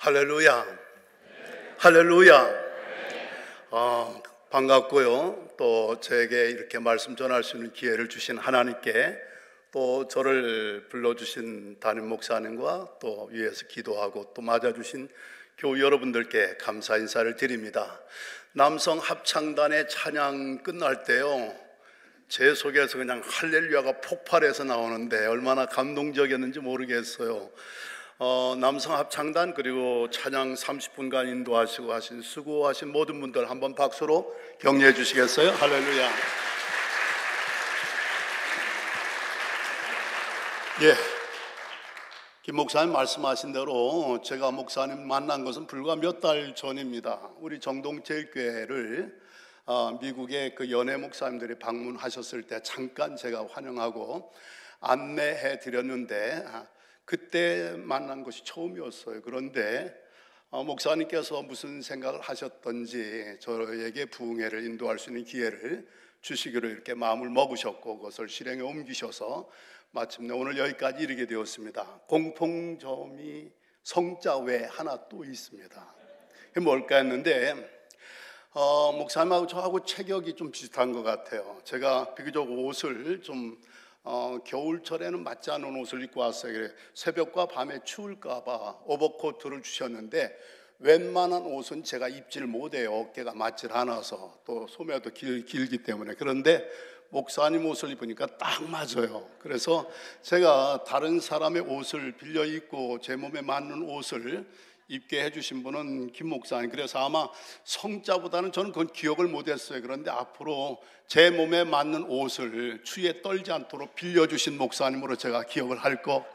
할렐루야. 할렐루야. 반갑고요. 또 저에게 이렇게 말씀 전할 수 있는 기회를 주신 하나님께, 또 저를 불러주신 담임 목사님과 또 위에서 기도하고 또 맞아주신 교우 여러분들께 감사 인사를 드립니다. 남성 합창단의 찬양 끝날 때요, 제 속에서 그냥 할렐루야가 폭발해서 나오는데 얼마나 감동적이었는지 모르겠어요. 남성 합창단 그리고 찬양 30분간 인도하시고 하신 수고하신 모든 분들 한번 박수로 격려해 주시겠어요? 할렐루야. 예, 김 목사님 말씀하신 대로 제가 목사님 만난 것은 불과 몇 달 전입니다. 우리 정동제일교회를 미국의 그 연예 목사님들이 방문하셨을 때 잠깐 제가 환영하고 안내해 드렸는데 그때 만난 것이 처음이었어요. 그런데 목사님께서 무슨 생각을 하셨던지 저에게 부흥회를 인도할 수 있는 기회를 주시기로 이렇게 마음을 먹으셨고 그것을 실행에 옮기셔서 마침내 오늘 여기까지 이르게 되었습니다. 공통점이 성자 외에 하나 또 있습니다. 그게 뭘까 했는데 목사님하고 저하고 체격이 좀 비슷한 것 같아요. 제가 비교적 옷을 좀 겨울철에는 맞지 않은 옷을 입고 왔어요. 그래 새벽과 밤에 추울까봐 오버코트를 주셨는데 웬만한 옷은 제가 입질 못해요. 어깨가 맞질 않아서, 또 소매도 길기 때문에. 그런데 목사님 옷을 입으니까 딱 맞아요. 그래서 제가 다른 사람의 옷을 빌려 입고 제 몸에 맞는 옷을 입게 해주신 분은 김 목사님. 그래서 아마 성자보다는 저는 그건 기억을 못했어요. 그런데 앞으로 제 몸에 맞는 옷을 추위에 떨지 않도록 빌려주신 목사님으로 제가 기억을 할 것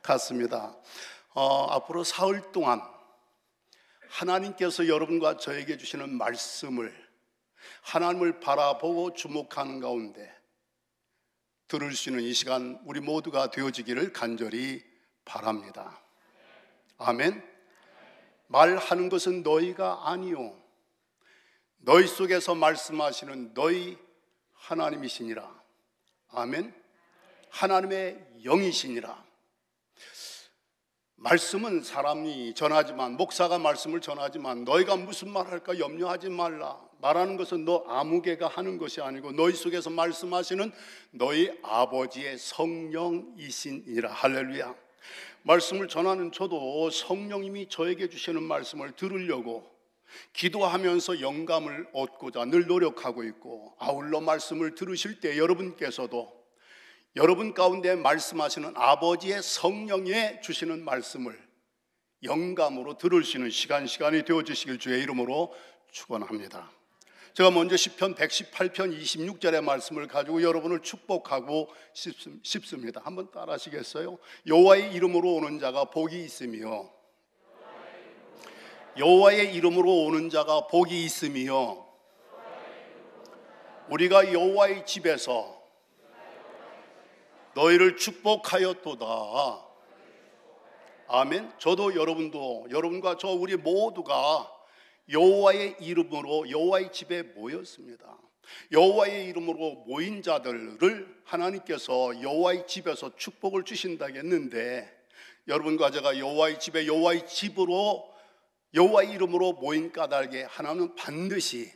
같습니다. 앞으로 사흘 동안 하나님께서 여러분과 저에게 주시는 말씀을 하나님을 바라보고 주목하는 가운데 들을 수 있는 이 시간 우리 모두가 되어지기를 간절히 바랍니다. 아멘. 말하는 것은 너희가 아니요 너희 속에서 말씀하시는 너희 하나님이시니라. 아멘. 하나님의 영이시니라. 말씀은 사람이 전하지만, 목사가 말씀을 전하지만 너희가 무슨 말할까 염려하지 말라. 말하는 것은 너 아무개가 하는 것이 아니고 너희 속에서 말씀하시는 너희 아버지의 성령이시니라. 할렐루야. 말씀을 전하는 저도 성령님이 저에게 주시는 말씀을 들으려고 기도하면서 영감을 얻고자 늘 노력하고 있고, 아울러 말씀을 들으실 때 여러분께서도 여러분 가운데 말씀하시는 아버지의 성령에 주시는 말씀을 영감으로 들을 수 있는 시간이 되어주시길 주의 이름으로 축원합니다. 제가 먼저 시편 118편 26절의 말씀을 가지고 여러분을 축복하고 싶습니다. 한번 따라 하시겠어요? 여호와의 이름으로 오는 자가 복이 있으며, 여호와의 이름으로 오는 자가 복이 있으며, 우리가 여호와의 집에서 너희를 축복하였도다. 아멘. 저도 여러분도, 여러분과 저 우리 모두가 여호와의 이름으로 여호와의 집에 모였습니다. 여호와의 이름으로 모인 자들을 하나님께서 여호와의 집에서 축복을 주신다겠는데, 여러분과 제가 여호와의 집에 여호와의 집으로 여호와의 이름으로 모인 까닭에 하나님은 반드시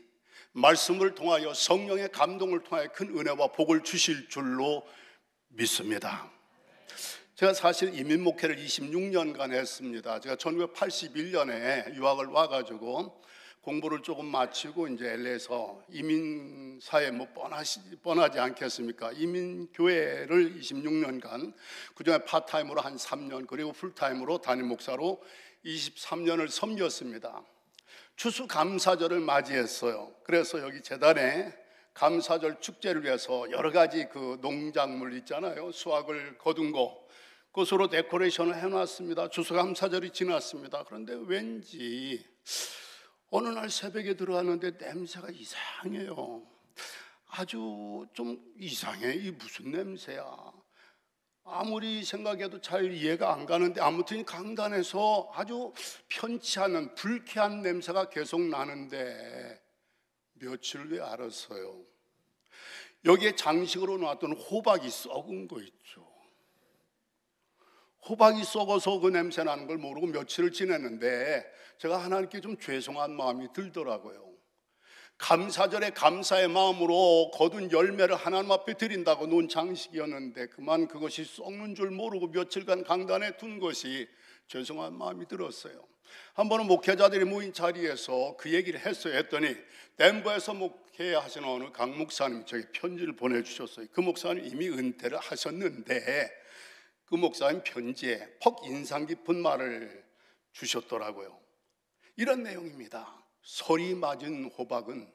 말씀을 통하여 성령의 감동을 통하여 큰 은혜와 복을 주실 줄로 믿습니다. 제가 사실 이민 목회를 26년간 했습니다. 제가 1981년에 유학을 와가지고 공부를 조금 마치고 이제 LA에서 이민사회 뭐 뻔하지 않겠습니까? 이민교회를 26년간, 그중에 파타임으로 한 3년, 그리고 풀타임으로 담임 목사로 23년을 섬겼습니다. 추수감사절을 맞이했어요. 그래서 여기 재단에 감사절 축제를 위해서 여러 가지 그 농작물 있잖아요. 수확을 거둔 거, 그것으로 데코레이션을 해놨습니다. 추수감사절이 지났습니다. 그런데 왠지 어느 날 새벽에 들어왔는데 냄새가 이상해요. 아주 좀 이상해. 이 무슨 냄새야? 아무리 생각해도 잘 이해가 안 가는데, 아무튼 강단에서 아주 편치 않은 불쾌한 냄새가 계속 나는데 며칠 후에 알았어요. 여기에 장식으로 놨던 호박이 썩은 거 있죠. 호박이 썩어서 그 냄새 나는 걸 모르고 며칠을 지냈는데 제가 하나님께 좀 죄송한 마음이 들더라고요. 감사절에 감사의 마음으로 거둔 열매를 하나님 앞에 드린다고 놓은 장식이었는데 그만 그것이 썩는 줄 모르고 며칠간 강단에 둔 것이 죄송한 마음이 들었어요. 한 번은 목회자들이 모인 자리에서 그 얘기를 했어요. 했더니 덴버에서 목회해야 하시는 어느 강 목사님이 저에게 편지를 보내주셨어요. 그 목사님 이미 은퇴를 하셨는데 그 목사님 편지에 퍽 인상 깊은 말을 주셨더라고요. 이런 내용입니다. 설이 맞은 호박은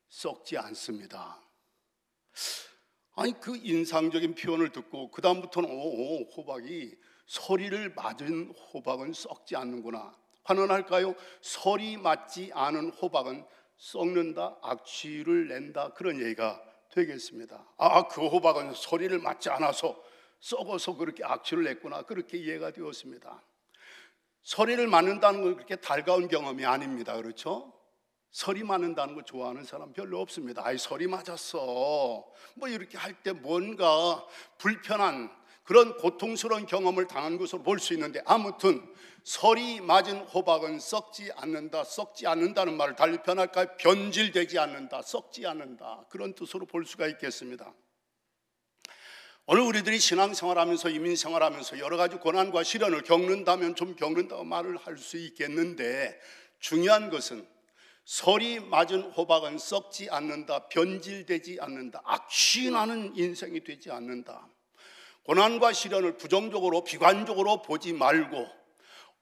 썩지 않습니다. 아니 그 인상적인 표현을 듣고 그 다음부터는 호박이 서리를 맞은 호박은 썩지 않는구나. 환원할까요? 설이 맞지 않은 호박은 썩는다, 악취를 낸다, 그런 얘기가 되겠습니다. 그 호박은 서리를 맞지 않아서 썩어서 그렇게 악취를 냈구나, 그렇게 이해가 되었습니다. 서리를 맞는다는 건 그렇게 달가운 경험이 아닙니다. 그렇죠? 서리 맞는다는 거 좋아하는 사람 별로 없습니다. 서리 맞았어 뭐 이렇게 할 때 뭔가 불편한 그런 고통스러운 경험을 당한 것으로 볼 수 있는데, 아무튼 설이 맞은 호박은 썩지 않는다, 썩지 않는다는 말을 달리 표현할까요? 변질되지 않는다, 썩지 않는다, 그런 뜻으로 볼 수가 있겠습니다. 오늘 우리들이 신앙생활하면서 이민생활하면서 여러 가지 고난과 시련을 겪는다면 좀 겪는다고 말을 할 수 있겠는데, 중요한 것은 설이 맞은 호박은 썩지 않는다, 변질되지 않는다, 악취나는 인생이 되지 않는다. 고난과 시련을 부정적으로 비관적으로 보지 말고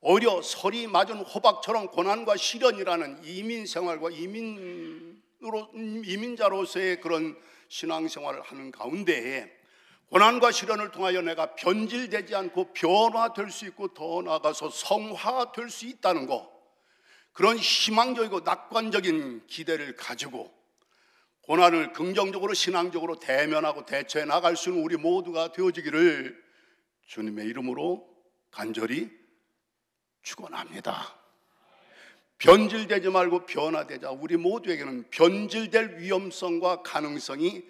오히려 설이 맞은 호박처럼 고난과 시련이라는 이민생활과 이민자로서의 그런 신앙생활을 하는 가운데에 고난과 시련을 통하여 내가 변질되지 않고 변화될 수 있고 더 나아가서 성화될 수 있다는 것, 그런 희망적이고 낙관적인 기대를 가지고 고난을 긍정적으로 신앙적으로 대면하고 대처해 나갈 수 있는 우리 모두가 되어지기를 주님의 이름으로 간절히 축원합니다. 변질되지 말고 변화되자. 우리 모두에게는 변질될 위험성과 가능성이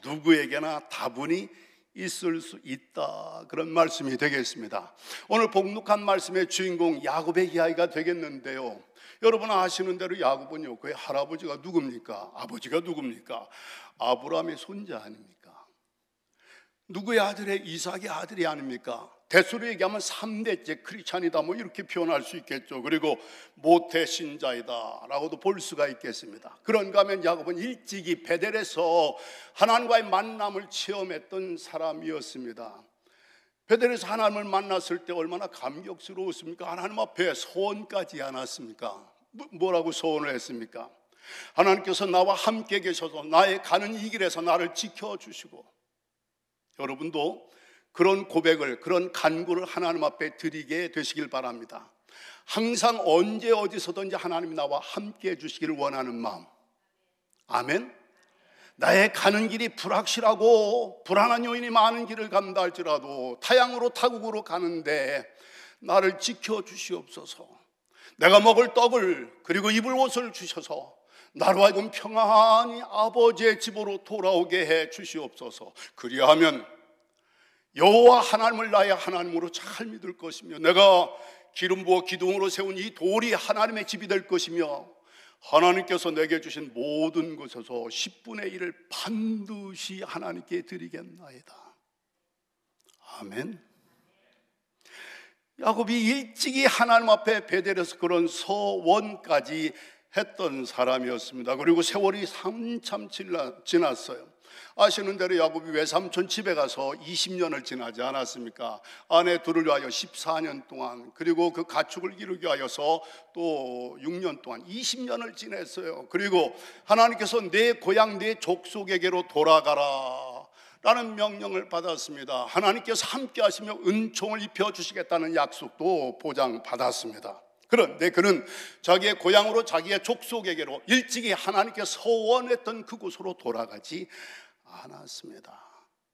누구에게나 다분히 있을 수 있다, 그런 말씀이 되겠습니다. 오늘 복록한 말씀의 주인공 야곱의 이야기가 되겠는데요, 여러분 아시는 대로 야곱은요, 그의 할아버지가 누굽니까? 아버지가 누굽니까? 아브라함의 손자 아닙니까? 누구의 아들의? 이삭의 아들이 아닙니까? 대수로 얘기하면 3대째 크리스찬이다, 뭐 이렇게 표현할 수 있겠죠. 그리고 모태 신자이다 라고도 볼 수가 있겠습니다. 그런가 하면 야곱은 일찍이 베델에서 하나님과의 만남을 체험했던 사람이었습니다. 베델에서 하나님을 만났을 때 얼마나 감격스러웠습니까? 하나님 앞에 소원까지 않았습니까? 뭐라고 소원을 했습니까? 하나님께서 나와 함께 계셔서 나의 가는 이 길에서 나를 지켜주시고, 여러분도 그런 고백을, 그런 간구를 하나님 앞에 드리게 되시길 바랍니다. 항상 언제 어디서든지 하나님이 나와 함께 해주시기를 원하는 마음. 아멘. 나의 가는 길이 불확실하고 불안한 요인이 많은 길을 간다 할지라도 타향으로 타국으로 가는데 나를 지켜주시옵소서. 내가 먹을 떡을 그리고 입을 옷을 주셔서 나로 하여금 평안히 아버지의 집으로 돌아오게 해 주시옵소서. 그리하면 여호와 하나님을 나의 하나님으로 잘 믿을 것이며, 내가 기름 부어 기둥으로 세운 이 돌이 하나님의 집이 될 것이며, 하나님께서 내게 주신 모든 것에서 10분의 1을 반드시 하나님께 드리겠나이다. 아멘. 야곱이 일찍이 하나님 앞에 베델에서 그런 서원까지 했던 사람이었습니다. 그리고 세월이 한참 지났어요. 아시는 대로 야곱이 외삼촌 집에 가서 20년을 지나지 않았습니까? 아내 둘을 위하여 14년 동안, 그리고 그 가축을 기르기 위하여서 또 6년 동안 20년을 지냈어요. 그리고 하나님께서 내 고향 내 족속에게로 돌아가라 라는 명령을 받았습니다. 하나님께서 함께 하시며 은총을 입혀주시겠다는 약속도 보장받았습니다. 그런데 그는 자기의 고향으로, 자기의 족속에게로 일찍이 하나님께 서원했던 그곳으로 돌아가지 않았습니다.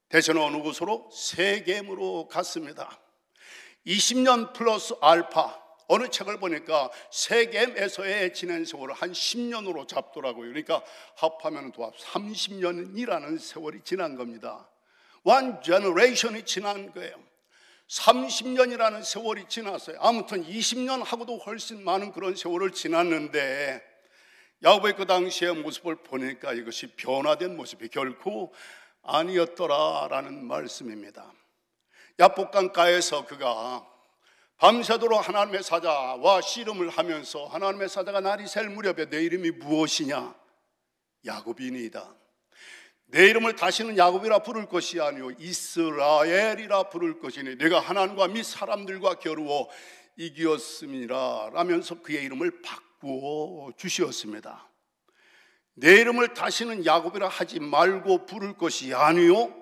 대신 어느 곳으로? 세겜으로 갔습니다. 20년 플러스 알파, 어느 책을 보니까 세겜에서의 지낸 세월을 한 10년으로 잡더라고요. 그러니까 합하면 도합 30년이라는 세월이 지난 겁니다. One generation이 지난 거예요. 30년이라는 세월이 지났어요. 아무튼 20년 하고도 훨씬 많은 그런 세월을 지났는데 야곱의 그 당시의 모습을 보니까 이것이 변화된 모습이 결코 아니었더라라는 말씀입니다. 야복강가에서 그가 밤새도록 하나님의 사자와 씨름을 하면서 하나님의 사자가 날이 셀 무렵에 내 이름이 무엇이냐? 야곱이니이다. 내 이름을 다시는 야곱이라 부를 것이 아니요 이스라엘이라 부를 것이니 내가 하나님과 및 사람들과 겨루어 이기었음이라 라면서 그의 이름을 바꾸어 주시었습니다. 내 이름을 다시는 야곱이라 하지 말고 부를 것이 아니요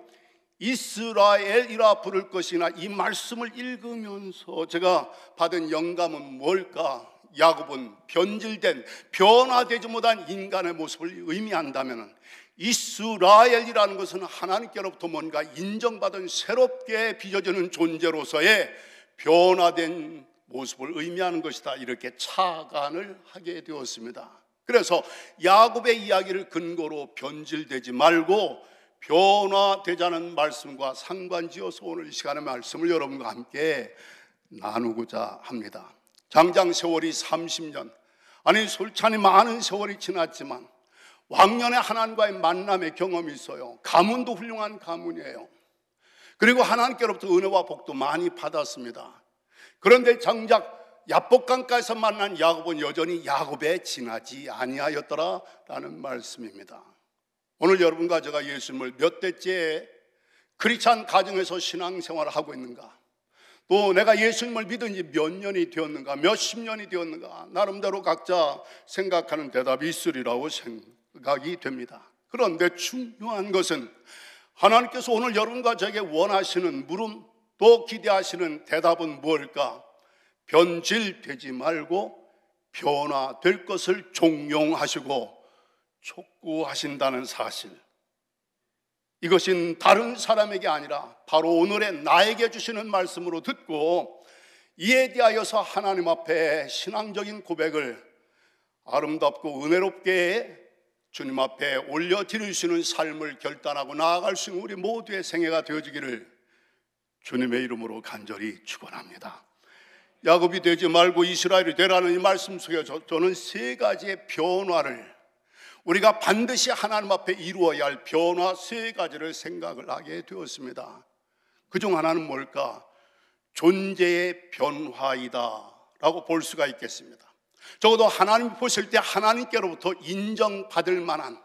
이스라엘이라 부를 것이나, 이 말씀을 읽으면서 제가 받은 영감은 뭘까? 야곱은 변질된, 변화되지 못한 인간의 모습을 의미한다면 이스라엘이라는 것은 하나님께로부터 뭔가 인정받은 새롭게 빚어지는 존재로서의 변화된 모습을 의미하는 것이다, 이렇게 착안을 하게 되었습니다. 그래서 야곱의 이야기를 근거로 변질되지 말고 변화되자는 말씀과 상관지어서 오늘 이 시간의 말씀을 여러분과 함께 나누고자 합니다. 장장 세월이 30년, 아니 솔찬히 많은 세월이 지났지만 왕년에 하나님과의 만남의 경험이 있어요. 가문도 훌륭한 가문이에요. 그리고 하나님께로부터 은혜와 복도 많이 받았습니다. 그런데 정작 야복강가에서 만난 야곱은 여전히 야곱에 지나지 아니하였더라라는 말씀입니다. 오늘 여러분과 제가 예수님을 몇 대째 크리스찬 가정에서 신앙생활을 하고 있는가, 또 내가 예수님을 믿은 지 몇 년이 되었는가, 몇십 년이 되었는가, 나름대로 각자 생각하는 대답이 있으리라고 생각이 됩니다. 그런데 중요한 것은 하나님께서 오늘 여러분과 저에게 원하시는 물음, 또 기대하시는 대답은 뭘까? 변질되지 말고 변화될 것을 종용하시고 촉구하신다는 사실, 이것은 다른 사람에게 아니라 바로 오늘의 나에게 주시는 말씀으로 듣고 이에 대하여서 하나님 앞에 신앙적인 고백을 아름답고 은혜롭게 주님 앞에 올려드릴 수 있는 삶을 결단하고 나아갈 수 있는 우리 모두의 생애가 되어지기를 주님의 이름으로 간절히 축원합니다. 야곱이 되지 말고 이스라엘이 되라는 이 말씀 속에 저는 세 가지의 변화를, 우리가 반드시 하나님 앞에 이루어야 할 변화 세 가지를 생각을 하게 되었습니다. 그중 하나는 뭘까? 존재의 변화이다 라고 볼 수가 있겠습니다. 적어도 하나님 보실 때 하나님께로부터 인정받을 만한,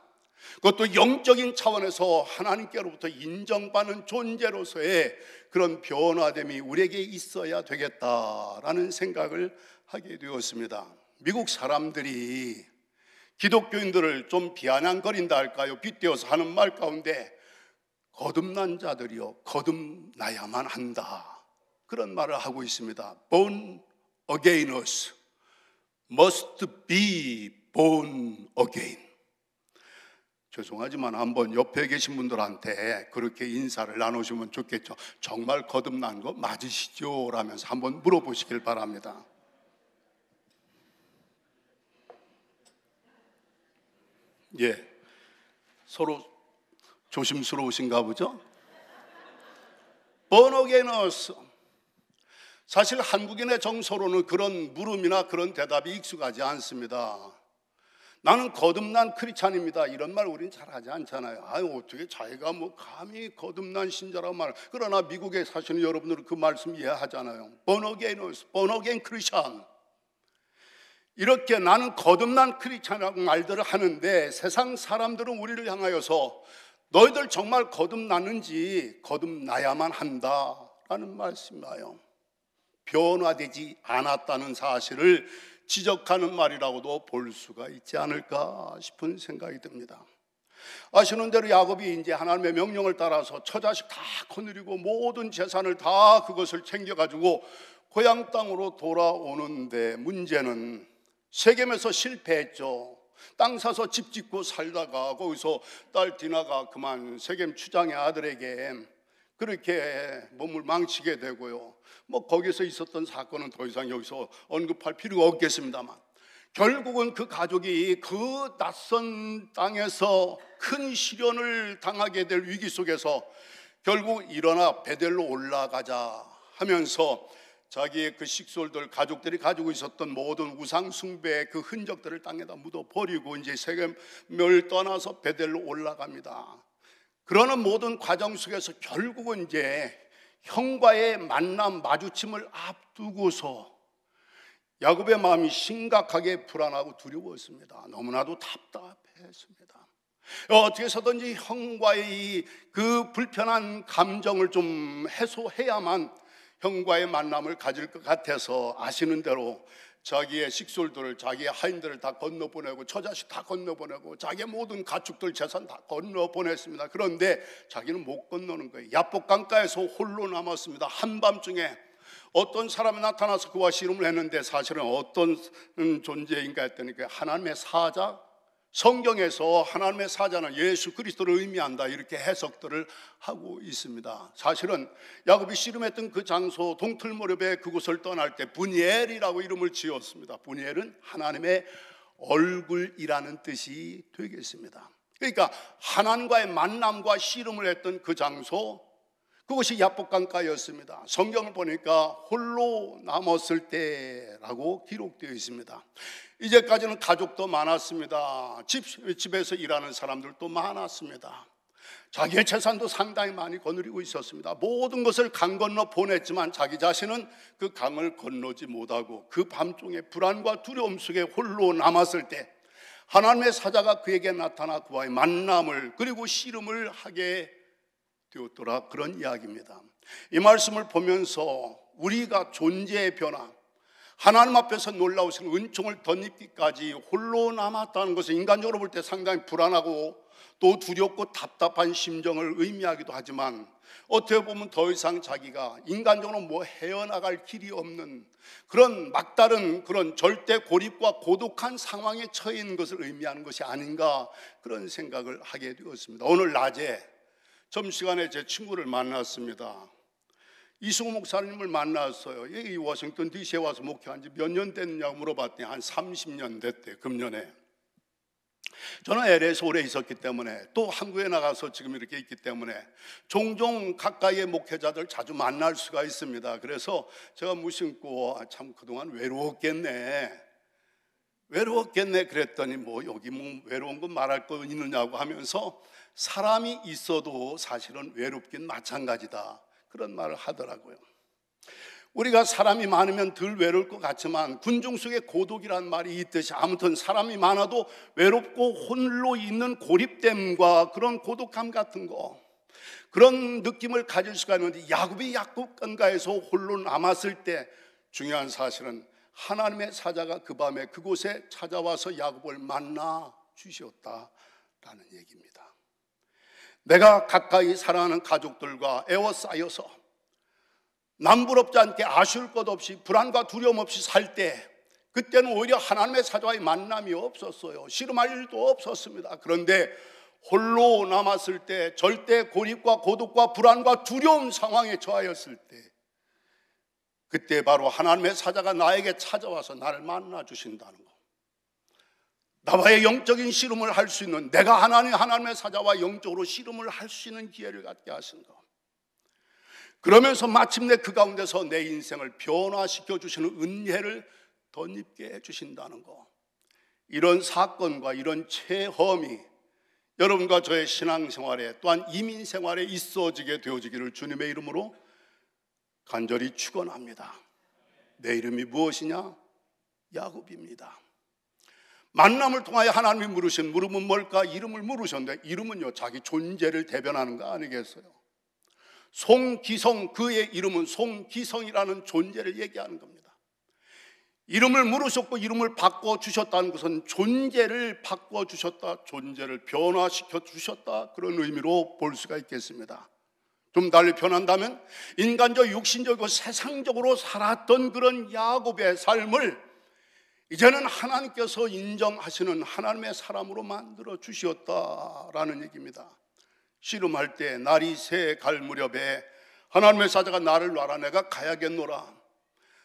그것도 영적인 차원에서 하나님께로부터 인정받는 존재로서의 그런 변화됨이 우리에게 있어야 되겠다라는 생각을 하게 되었습니다. 미국 사람들이 기독교인들을 좀 비아냥거린다 할까요? 빗대어서 하는 말 가운데 거듭난 자들이요 거듭나야만 한다, 그런 말을 하고 있습니다. Born againers must be born again. 죄송하지만 한번 옆에 계신 분들한테 그렇게 인사를 나누시면 좋겠죠. 정말 거듭난 거 맞으시죠? 라면서 한번 물어보시길 바랍니다. 예, 서로 조심스러우신가 보죠? 번어게너스, 사실 한국인의 정서로는 그런 물음이나 그런 대답이 익숙하지 않습니다. 나는 거듭난 크리스찬입니다, 이런 말 우리는 잘 하지 않잖아요. 아유, 어떻게 자기가 뭐 감히 거듭난 신자라고 말. 그러나 미국에 사시는 여러분들은 그 말씀 이해하잖아요. 번어게너스, 번어게인 크리스찬, 이렇게 나는 거듭난 크리스찬이라고 말들을 하는데 세상 사람들은 우리를 향하여서 너희들 정말 거듭났는지 거듭나야만 한다라는 말씀이에요. 변화되지 않았다는 사실을 지적하는 말이라고도 볼 수가 있지 않을까 싶은 생각이 듭니다. 아시는 대로 야곱이 이제 하나님의 명령을 따라서 처자식 다 거느리고 모든 재산을 다 그것을 챙겨가지고 고향 땅으로 돌아오는데, 문제는 세겜에서 실패했죠. 땅 사서 집 짓고 살다가 거기서 딸 디나가 그만 세겜 추장의 아들에게 그렇게 몸을 망치게 되고요. 뭐 거기서 있었던 사건은 더 이상 여기서 언급할 필요가 없겠습니다만, 결국은 그 가족이 그 낯선 땅에서 큰 시련을 당하게 될 위기 속에서 결국 일어나 베델로 올라가자 하면서 자기의 그 식솔들, 가족들이 가지고 있었던 모든 우상 숭배의 그 흔적들을 땅에다 묻어 버리고 이제 세겜을 떠나서 베델로 올라갑니다. 그러는 모든 과정 속에서 결국은 이제 형과의 만남 마주침을 앞두고서 야곱의 마음이 심각하게 불안하고 두려웠습니다. 너무나도 답답했습니다. 어떻게 해서든지 형과의 그 불편한 감정을 좀 해소해야만 형과의 만남을 가질 것 같아서 아시는 대로 자기의 식솔들을, 자기의 하인들을 다 건너보내고 처자식 다 건너보내고 자기의 모든 가축들 재산 다 건너보냈습니다. 그런데 자기는 못 건너는 거예요. 야복 강가에서 홀로 남았습니다. 한밤중에 어떤 사람이 나타나서 그와 씨름을 했는데 사실은 어떤 존재인가 했더니 그 하나님의 사자, 성경에서 하나님의 사자는 예수 그리스도를 의미한다 이렇게 해석들을 하고 있습니다. 사실은 야곱이 씨름했던 그 장소 동틀 무렵에 그곳을 떠날 때 분이엘이라고 이름을 지었습니다. 분이엘은 하나님의 얼굴이라는 뜻이 되겠습니다. 그러니까 하나님과의 만남과 씨름을 했던 그 장소, 그것이 야복강가였습니다. 성경을 보니까 홀로 남았을 때라고 기록되어 있습니다. 이제까지는 가족도 많았습니다. 집에서 일하는 사람들도 많았습니다. 자기의 재산도 상당히 많이 거느리고 있었습니다. 모든 것을 강 건너 보냈지만 자기 자신은 그 강을 건너지 못하고 그 밤중에 불안과 두려움 속에 홀로 남았을 때 하나님의 사자가 그에게 나타나 그와의 만남을 그리고 씨름을 하게 되었더라, 그런 이야기입니다. 이 말씀을 보면서 우리가 존재의 변화, 하나님 앞에서 놀라우신 은총을 덧입기까지 홀로 남았다는 것은 인간적으로 볼 때 상당히 불안하고 또 두렵고 답답한 심정을 의미하기도 하지만 어떻게 보면 더 이상 자기가 인간적으로 뭐 헤어나갈 길이 없는 그런 막다른 그런 절대 고립과 고독한 상황에 처해 있는 것을 의미하는 것이 아닌가, 그런 생각을 하게 되었습니다. 오늘 낮에 점심시간에 제 친구를 만났습니다. 이승우 목사님을 만났어요. 이 워싱턴 DC에 와서 목회한 지 몇 년 됐냐고 물어봤더니 한 30년 됐대, 금년에. 저는 LA에서 오래 있었기 때문에 또 한국에 나가서 지금 이렇게 있기 때문에 종종 가까이의 목회자들 자주 만날 수가 있습니다. 그래서 제가 무심코 참 그동안 외로웠겠네 그랬더니 뭐 여기 뭐 외로운 건 말할 거 있느냐고 하면서 사람이 있어도 사실은 외롭긴 마찬가지다, 그런 말을 하더라고요. 우리가 사람이 많으면 덜 외로울 것 같지만 군중 속에 고독이란 말이 있듯이 아무튼 사람이 많아도 외롭고 홀로 있는 고립됨과 그런 고독함 같은 거, 그런 느낌을 가질 수가 있는데 야곱이 야복강가에서 홀로 남았을 때 중요한 사실은 하나님의 사자가 그 밤에 그곳에 찾아와서 야곱을 만나 주셨다라는 얘기입니다. 내가 가까이 사랑하는 가족들과 에워싸여서 남부럽지 않게 아쉬울 것 없이 불안과 두려움 없이 살 때, 그때는 오히려 하나님의 사자와의 만남이 없었어요. 씨름할 일도 없었습니다. 그런데 홀로 남았을 때, 절대 고립과 고독과 불안과 두려움 상황에 처하였을 때, 그때 바로 하나님의 사자가 나에게 찾아와서 나를 만나 주신다는 거, 나와의 영적인 씨름을 할 수 있는, 내가 하나님의 사자와 영적으로 씨름을 할 수 있는 기회를 갖게 하신 거, 그러면서 마침내 그 가운데서 내 인생을 변화시켜 주시는 은혜를 덧입게 해주신다는 거, 이런 사건과 이런 체험이 여러분과 저의 신앙생활에 또한 이민생활에 있어지게 되어지기를 주님의 이름으로 간절히 축원합니다. 내 이름이 무엇이냐? 야곱입니다. 만남을 통하여 하나님이 물으신 물음은 뭘까? 이름을 물으셨는데 이름은요, 자기 존재를 대변하는 거 아니겠어요? 송기성, 그의 이름은 송기성이라는 존재를 얘기하는 겁니다. 이름을 물으셨고 이름을 바꿔주셨다는 것은 존재를 바꿔주셨다, 존재를 변화시켜 주셨다, 그런 의미로 볼 수가 있겠습니다. 좀 달리 표현한다면 인간적, 육신적이고 세상적으로 살았던 그런 야곱의 삶을 이제는 하나님께서 인정하시는 하나님의 사람으로 만들어 주셨다라는 얘기입니다. 씨름할 때 날이 새 갈 무렵에 하나님의 사자가 나를 놔라, 내가 가야겠노라,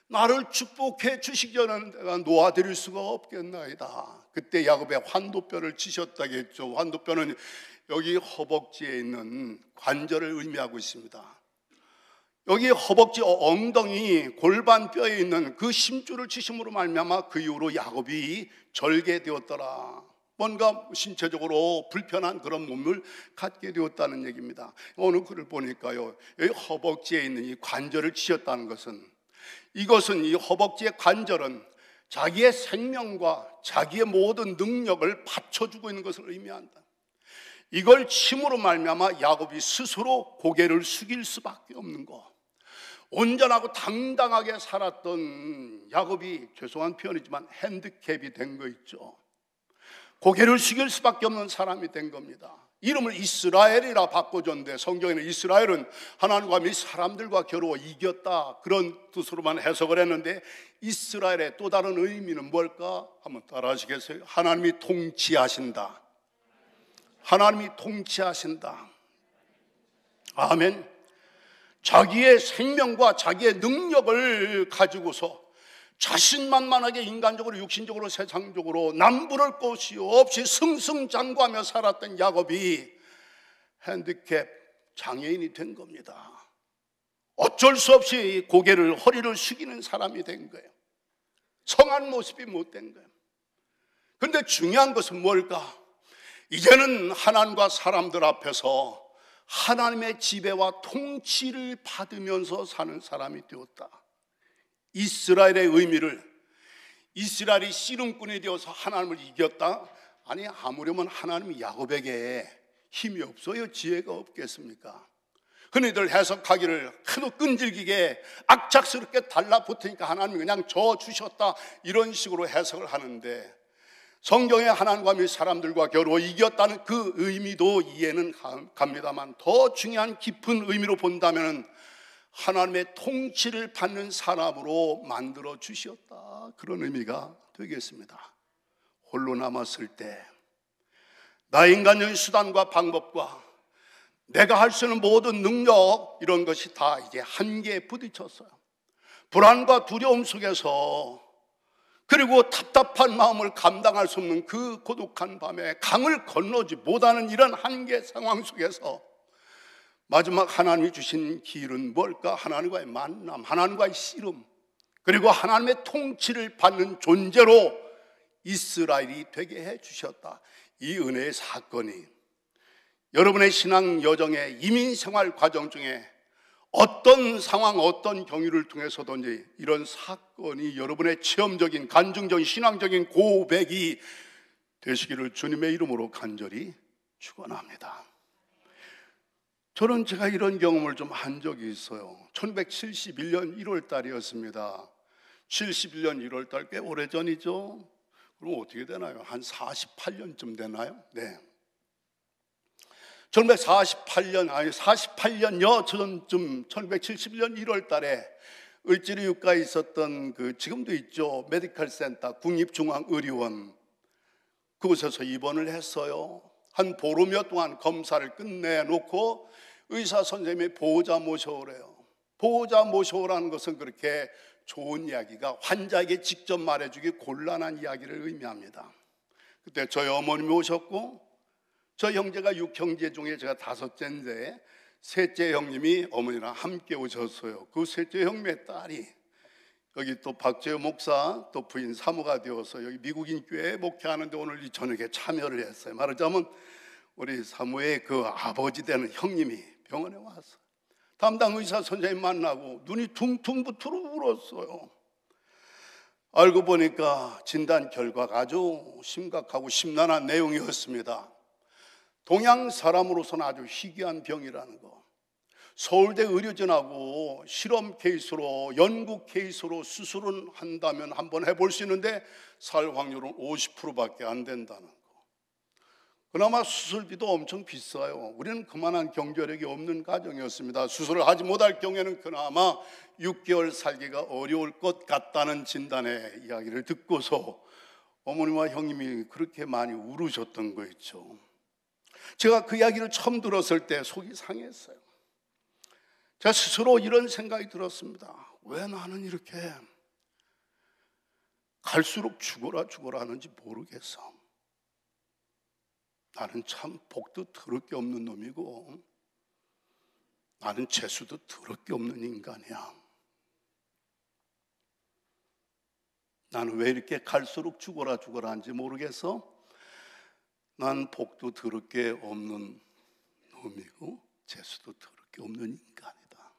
나를 축복해 주시기 전에 내가 놓아드릴 수가 없겠나이다. 그때 야곱의 환도뼈를 치셨다겠죠. 환도뼈는 여기 허벅지에 있는 관절을 의미하고 있습니다. 여기 허벅지 엉덩이 골반뼈에 있는 그 심줄을 치심으로 말미암아 그 이후로 야곱이 절개되었더라. 뭔가 신체적으로 불편한 그런 몸을 갖게 되었다는 얘기입니다. 어느 글을 보니까요, 여기 허벅지에 있는 이 관절을 치셨다는 것은, 이것은 이 허벅지의 관절은 자기의 생명과 자기의 모든 능력을 받쳐주고 있는 것을 의미한다. 이걸 침으로 말미암아 야곱이 스스로 고개를 숙일 수밖에 없는 것. 온전하고 당당하게 살았던 야곱이, 죄송한 표현이지만 핸디캡이 된 거 있죠. 고개를 숙일 수밖에 없는 사람이 된 겁니다. 이름을 이스라엘이라 바꿔줬는데 성경에는 이스라엘은 하나님과 및 사람들과 겨루어 이겼다, 그런 뜻으로만 해석을 했는데, 이스라엘의 또 다른 의미는 뭘까? 한번 따라 하시겠어요? 하나님이 통치하신다. 하나님이 통치하신다. 아멘. 자기의 생명과 자기의 능력을 가지고서 자신만만하게 인간적으로 육신적으로 세상적으로 남부를 것이 없이 승승장구하며 살았던 야곱이 핸디캡 장애인이 된 겁니다. 어쩔 수 없이 고개를, 허리를 숙이는 사람이 된 거예요. 성한 모습이 못 된 거예요. 그런데 중요한 것은 뭘까? 이제는 하나님과 사람들 앞에서 하나님의 지배와 통치를 받으면서 사는 사람이 되었다. 이스라엘의 의미를, 이스라엘이 씨름꾼이 되어서 하나님을 이겼다? 아니, 아무려면 하나님이 야곱에게 힘이 없어요? 지혜가 없겠습니까? 흔히들 해석하기를 하도 끈질기게 악착스럽게 달라붙으니까 하나님이 그냥 져주셨다, 이런 식으로 해석을 하는데, 성경에 하나님과 및 사람들과 겨루어 이겼다는 그 의미도 이해는 갑니다만, 더 중요한 깊은 의미로 본다면 하나님의 통치를 받는 사람으로 만들어 주셨다, 그런 의미가 되겠습니다. 홀로 남았을 때 나의 인간적인 수단과 방법과 내가 할 수 있는 모든 능력, 이런 것이 다 이제 한계에 부딪혔어요. 불안과 두려움 속에서, 그리고 답답한 마음을 감당할 수 없는 그 고독한 밤에 강을 건너지 못하는 이런 한계 상황 속에서 마지막 하나님이 주신 길은 뭘까? 하나님과의 만남, 하나님과의 씨름, 그리고 하나님의 통치를 받는 존재로 이스라엘이 되게 해주셨다. 이 은혜의 사건이 여러분의 신앙 여정의 이민생활 과정 중에 어떤 상황, 어떤 경위를 통해서든지 이런 사건이 여러분의 체험적인, 간증적인, 신앙적인 고백이 되시기를 주님의 이름으로 간절히 축원합니다. 저는 제가 이런 경험을 좀 한 적이 있어요. 1971년 1월 달이었습니다. 71년 1월 달 꽤 오래전이죠. 그럼 어떻게 되나요? 한 48년쯤 되나요? 네. 48년여 전쯤 1971년 1월 달에 을지로 육가에 있었던 지금도 있죠, 메디컬 센터, 국립중앙의료원, 그곳에서 입원을 했어요. 한 보름여 동안 검사를 끝내놓고 의사 선생님이 보호자 모셔오래요. 보호자 모셔오라는 것은 그렇게 좋은 이야기가 환자에게 직접 말해주기 곤란한 이야기를 의미합니다. 그때 저희 어머님이 오셨고, 저 형제가 6형제 중에 제가 5째인데 셋째 형님이 어머니랑 함께 오셨어요. 그 셋째 형님의 딸이 여기 또 박재호 목사 또 부인 사모가 되어서 여기 미국인 교회에 목회하는데 오늘 이 저녁에 참여를 했어요. 말하자면 우리 사모의 그 아버지 되는 형님이 병원에 왔어요. 담당 의사 선생님 만나고 눈이 퉁퉁 부풀어 울었어요. 알고 보니까 진단 결과가 아주 심각하고 심란한 내용이었습니다. 동양 사람으로서는 아주 희귀한 병이라는 거. 서울대 의료진하고 실험 케이스로, 연구 케이스로 수술은 한다면 한번 해볼 수 있는데 살 확률은 50%밖에 안 된다는 거. 그나마 수술비도 엄청 비싸요. 우리는 그만한 경제력이 없는 가정이었습니다. 수술을 하지 못할 경우에는 그나마 6개월 살기가 어려울 것 같다는 진단의 이야기를 듣고서 어머니와 형님이 그렇게 많이 울으셨던 거 있죠. 제가 그 이야기를 처음 들었을 때 속이 상했어요. 제가 스스로 이런 생각이 들었습니다. 왜 나는 이렇게 갈수록 죽어라 하는지 모르겠어. 나는 참 복도 더럽게 없는 놈이고 나는 재수도 더럽게 없는 인간이야. 나는 왜 이렇게 갈수록 죽어라 하는지 모르겠어. 난 복도 더럽게 없는 놈이고 재수도 더럽게 없는 인간이다.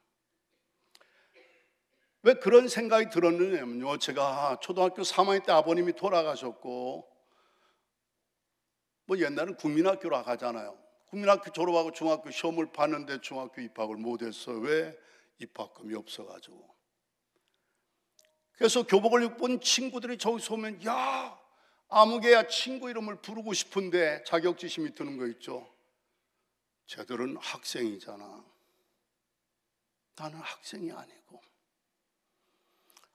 왜 그런 생각이 들었느냐면요, 제가 초등학교 3학년 때 아버님이 돌아가셨고, 뭐 옛날엔 국민학교로 가잖아요. 국민학교 졸업하고 중학교 시험을 봤는데 중학교 입학을 못했어요. 왜? 입학금이 없어가지고. 그래서 교복을 입은 친구들이 저기서 오면, 야, 아무개야 친구 이름을 부르고 싶은데 자격지심이 드는 거 있죠. 쟤들은 학생이잖아. 나는 학생이 아니고.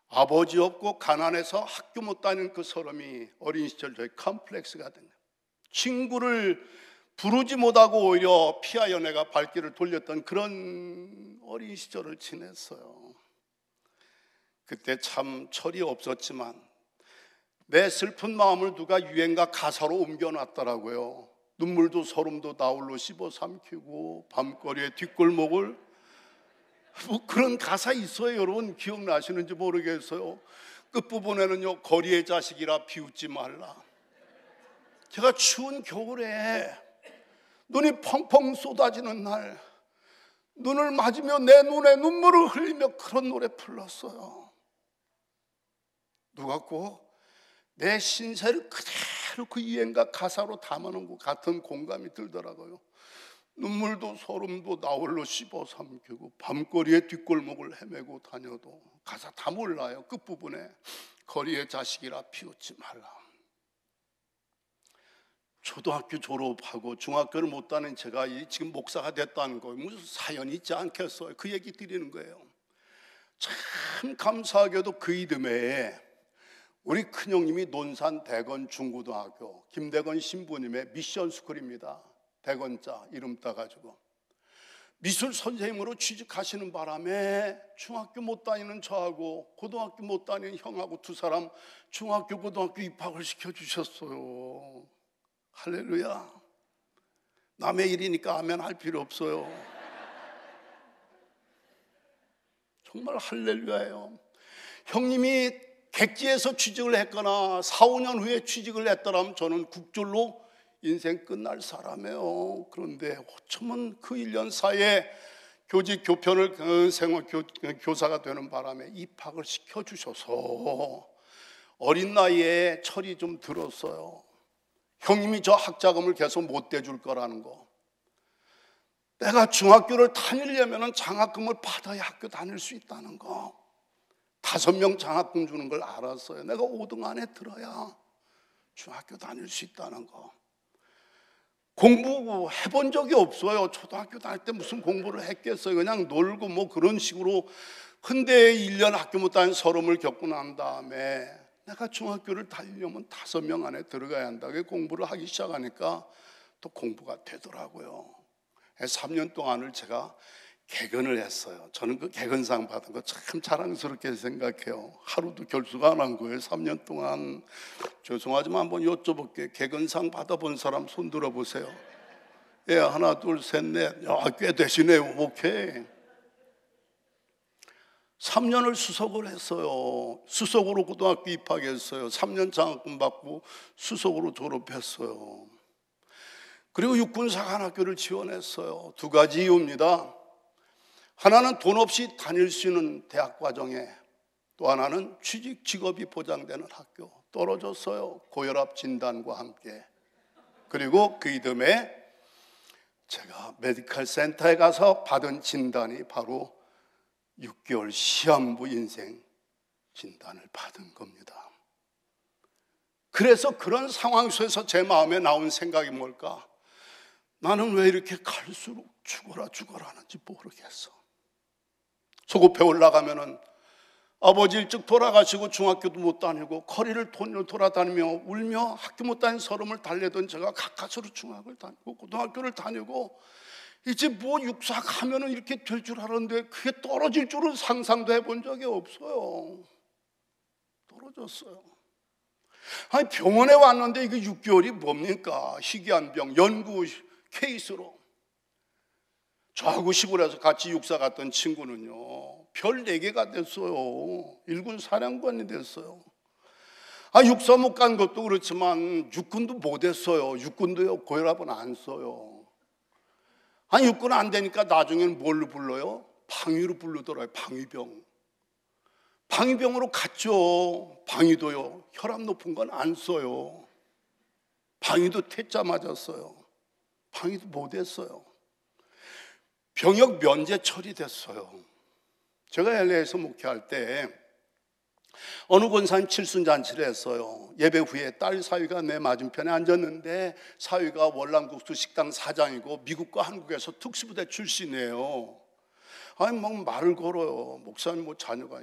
아버지 없고 가난해서 학교 못 다니는 그 사람이 어린 시절 저희 컴플렉스가 된 거예요. 친구를 부르지 못하고 오히려 피하 연애가 발길을 돌렸던 그런 어린 시절을 지냈어요. 그때 참 철이 없었지만 내 슬픈 마음을 누가 유행가 가사로 옮겨놨더라고요. 눈물도 소름도 나홀로 씹어 삼키고 밤거리의 뒷골목을, 뭐 그런 가사 있어요. 여러분 기억나시는지 모르겠어요. 끝부분에는요, 거리의 자식이라 비웃지 말라. 제가 추운 겨울에 눈이 펑펑 쏟아지는 날, 눈을 맞으며 내 눈에 눈물을 흘리며 그런 노래 불렀어요. 누가 꼭 내 신세를 그대로 그 유행가 가사로 담아놓은 것 같은 공감이 들더라고요. 눈물도 소름도 나홀로 씹어 삼키고 밤거리의 뒷골목을 헤매고 다녀도, 가사 다 몰라요. 끝부분에 거리의 자식이라 비웃지 말라. 초등학교 졸업하고 중학교를 못 다닌 제가 지금 목사가 됐다는 거예요. 무슨 사연이 있지 않겠어요? 그 얘기 드리는 거예요. 참 감사하게도 그 이듬해에 우리 큰형님이 논산 대건 중고등학교 김대건 신부님의 미션 스쿨입니다. 대건자 이름 따가지고 미술 선생님으로 취직하시는 바람에 중학교 못 다니는 저하고 고등학교 못 다니는 형하고 두 사람 중학교 고등학교 입학을 시켜주셨어요. 할렐루야. 남의 일이니까 아멘 할 필요 없어요. 정말 할렐루야예요. 형님이 객지에서 취직을 했거나 4, 5년 후에 취직을 했더라면 저는 국졸로 인생 끝날 사람이에요. 그런데 어쩌면 그 1년 사이에 교직 교편을 교사가 되는 바람에 입학을 시켜주셔서 어린 나이에 철이 좀 들었어요. 형님이 저 학자금을 계속 못 대줄 거라는 거. 내가 중학교를 다니려면 장학금을 받아야 학교 다닐 수 있다는 거. 5명 장학금 주는 걸 알았어요. 내가 5등 안에 들어야 중학교 다닐 수 있다는 거. 공부 해본 적이 없어요. 초등학교 다닐 때 무슨 공부를 했겠어요. 그냥 놀고 뭐 그런 식으로. 근데 1년 학교 못 다닌 서름을 겪고 난 다음에 내가 중학교를 다니려면 5명 안에 들어가야 한다. 공부를 하기 시작하니까 또 공부가 되더라고요. 3년 동안을 제가 개근을 했어요. 저는 그 개근상 받은 거 참 자랑스럽게 생각해요. 하루도 결수가 안 한 거예요. 3년 동안. 죄송하지만 한번 여쭤볼게요. 개근상 받아본 사람 손 들어보세요. 예, 하나 둘 셋 넷. 야, 꽤 되시네요. 오케이. 3년을 수석을 했어요. 수석으로 고등학교 입학했어요. 3년 장학금 받고 수석으로 졸업했어요. 그리고 육군사관학교를 지원했어요. 2가지 이유입니다. 하나는 돈 없이 다닐 수 있는 대학 과정에, 또 하나는 취직 직업이 보장되는 학교. 떨어졌어요. 고혈압 진단과 함께. 그리고 그 이듬해 제가 메디컬 센터에 가서 받은 진단이 바로 6개월 시한부 인생 진단을 받은 겁니다. 그래서 그런 상황 속에서 제 마음에 나온 생각이 뭘까? 나는 왜 이렇게 갈수록 죽어라 하는지 모르겠어. 소급해 올라가면은 아버지 일찍 돌아가시고 중학교도 못 다니고 거리를 돌아다니며 울며 학교 못 다닌 서름을 달래던 제가 가까스로 중학을 다니고 고등학교를 다니고 이제 뭐 육사하면은 이렇게 될 줄 알았는데 그게 떨어질 줄은 상상도 해본 적이 없어요. 떨어졌어요. 아니 병원에 왔는데 이게 6개월이 뭡니까? 희귀한 병 연구 케이스로 저하고 시골에서 같이 육사 갔던 친구는요, 별 4개가 됐어요. 일군 사령관이 됐어요. 육사 못 간 것도 그렇지만 육군도 못 했어요. 육군도요, 고혈압은 안 써요. 육군 안 되니까 나중에는 뭘로 불러요? 방위로 부르더라고요. 방위병. 방위병으로 갔죠. 방위도요, 혈압 높은 건 안 써요. 방위도 퇴짜 맞았어요. 방위도 못 했어요. 병역 면제 처리됐어요. 제가 LA에서 목회할 때 어느 권사님 칠순잔치를 했어요. 예배 후에 딸 사위가 내 맞은편에 앉았는데, 사위가 월남국수 식당 사장이고 미국과 한국에서 특수부대 출신이에요. 막 말을 걸어요. 목사님 자녀가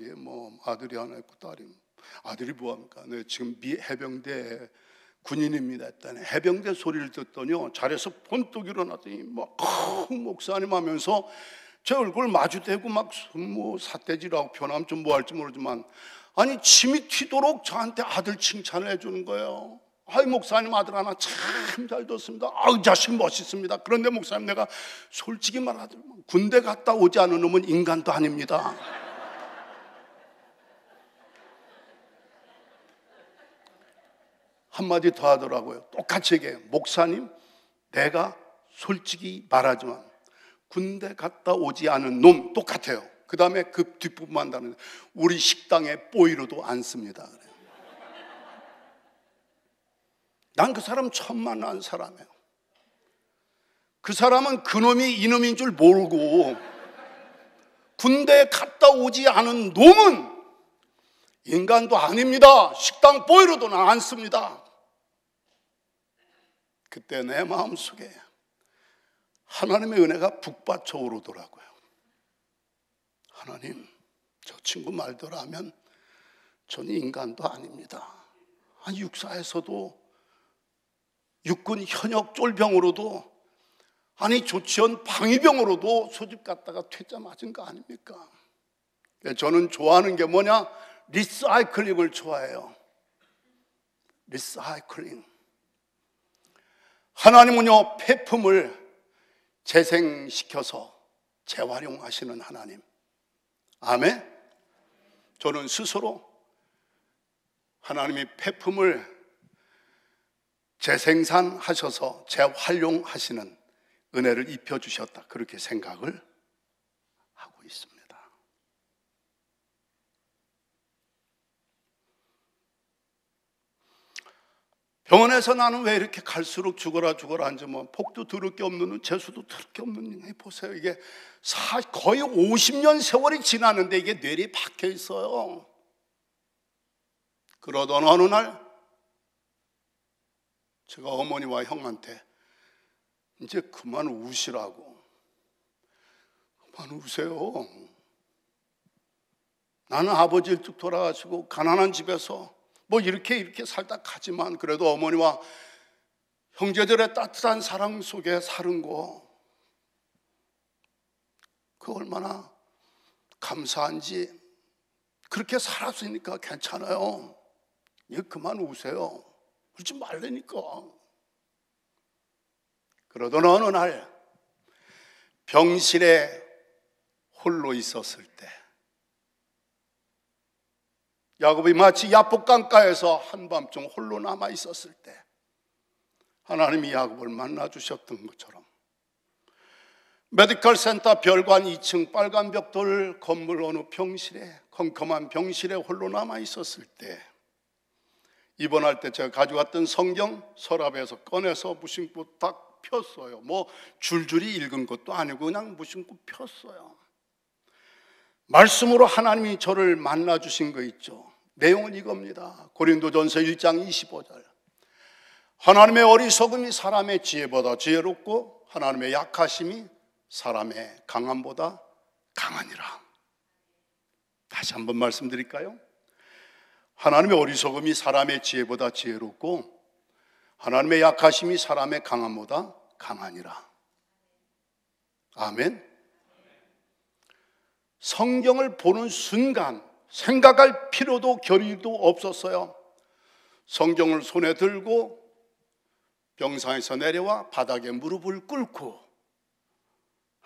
아들이 하나 있고 딸이. 아들이 뭐합니까? 네, 지금 미 해병대 군인입니다 했더니, 해병대 소리를 듣더니요, 자리에서 번뜩 일어나더니 목사님 하면서 제 얼굴 마주대고 삿대질하고 표현하면 좀 뭐 할지 모르지만, 침이 튀도록 저한테 아들 칭찬을 해주는 거예요. 목사님 아들 하나 참 잘 뒀습니다. 자식 멋있습니다. 그런데 목사님, 내가 솔직히 말하자면 군대 갔다 오지 않은 놈은 인간도 아닙니다. 한마디 더 하더라고요. 똑같이 얘기해요. 목사님, 내가 솔직히 말하지만 군대 갔다 오지 않은 놈 똑같아요. 그 다음에 그 뒷부분만 다른, 우리 식당에 뽀이로도 안 씁니다. 난 그 사람 처음 만난 사람이에요. 그 사람은 그놈이 이놈인 줄 모르고, 군대 갔다 오지 않은 놈은 인간도 아닙니다. 식당 뽀이로도 안 씁니다. 그때 내 마음속에 하나님의 은혜가 북받쳐 오르더라고요. 하나님, 저 친구 말대로 하면 저는 인간도 아닙니다. 육사에서도 육군 현역 쫄병으로도, 조치원 방위병으로도 소집 갔다가 퇴짜 맞은 거 아닙니까? 저는 좋아하는 게 뭐냐? 리사이클링을 좋아해요. 리사이클링. 하나님은요, 폐품을 재생시켜서 재활용하시는 하나님. 아멘. 저는 스스로 하나님이 폐품을 재생산하셔서 재활용하시는 은혜를 입혀주셨다, 그렇게 생각을 하고 있습니다. 병원에서 나는 왜 이렇게 갈수록 죽어라 하는지, 폭도 들을 게 없는, 재수도 들을 게 없는, 보세요. 이게 거의 50년 세월이 지났는데 이게 뇌리에 박혀 있어요. 그러던 어느 날 제가 어머니와 형한테 이제 그만 우시라고. 그만 우세요. 나는 아버지 일찍 돌아가시고 가난한 집에서 이렇게 살다 가지만, 그래도 어머니와 형제들의 따뜻한 사랑 속에 사는 거, 그 얼마나 감사한지. 그렇게 살았으니까 괜찮아요. 이제 그만 우세요. 울지 말라니까. 그러던 어느 날 병실에 홀로 있었을 때, 야곱이 마치 야복 강가에서 한밤중 홀로 남아 있었을 때 하나님이 야곱을 만나 주셨던 것처럼, 메디컬 센터 별관 2층 빨간 벽돌 건물 어느 병실에, 컴컴한 병실에 홀로 남아 있었을 때, 입원할 때 제가 가져왔던 성경 서랍에서 꺼내서 무심코 딱 폈어요. 줄줄이 읽은 것도 아니고 그냥 무심코 폈어요. 말씀으로 하나님이 저를 만나 주신 거 있죠. 내용은 이겁니다. 고린도전서 1장 25절. 하나님의 어리석음이 사람의 지혜보다 지혜롭고 하나님의 약하심이 사람의 강함보다 강하니라. 다시 한번 말씀드릴까요? 하나님의 어리석음이 사람의 지혜보다 지혜롭고 하나님의 약하심이 사람의 강함보다 강하니라. 아멘. 성경을 보는 순간 생각할 필요도 결의도 없었어요. 성경을 손에 들고 병상에서 내려와 바닥에 무릎을 꿇고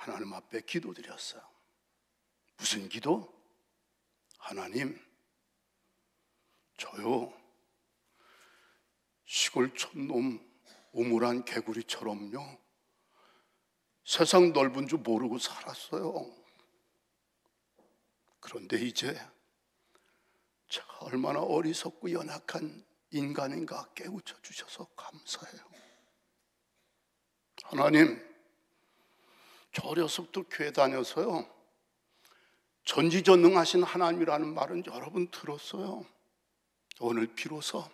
하나님 앞에 기도드렸어요. 무슨 기도? 하나님, 저요 시골 촌놈 우물한 개구리처럼요 세상 넓은 줄 모르고 살았어요. 그런데 이제 제가 얼마나 어리석고 연약한 인간인가 깨우쳐 주셔서 감사해요. 하나님, 저 어려서부터 교회 다녀서요 전지전능하신 하나님이라는 말은 여러 번 들었어요. 오늘 비로소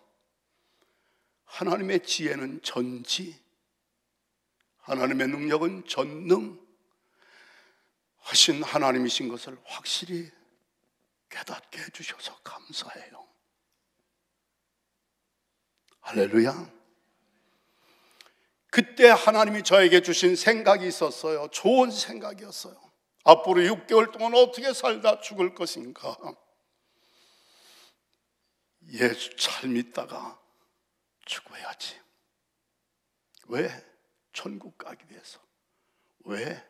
하나님의 지혜는 전지, 하나님의 능력은 전능 하신 하나님이신 것을 확실히 깨닫게 해주셔서 감사해요. 할렐루야. 그때 하나님이 저에게 주신 생각이 있었어요. 좋은 생각이었어요. 앞으로 6개월 동안 어떻게 살다 죽을 것인가. 예수 잘 믿다가 죽어야지. 왜? 천국 가기 위해서. 왜?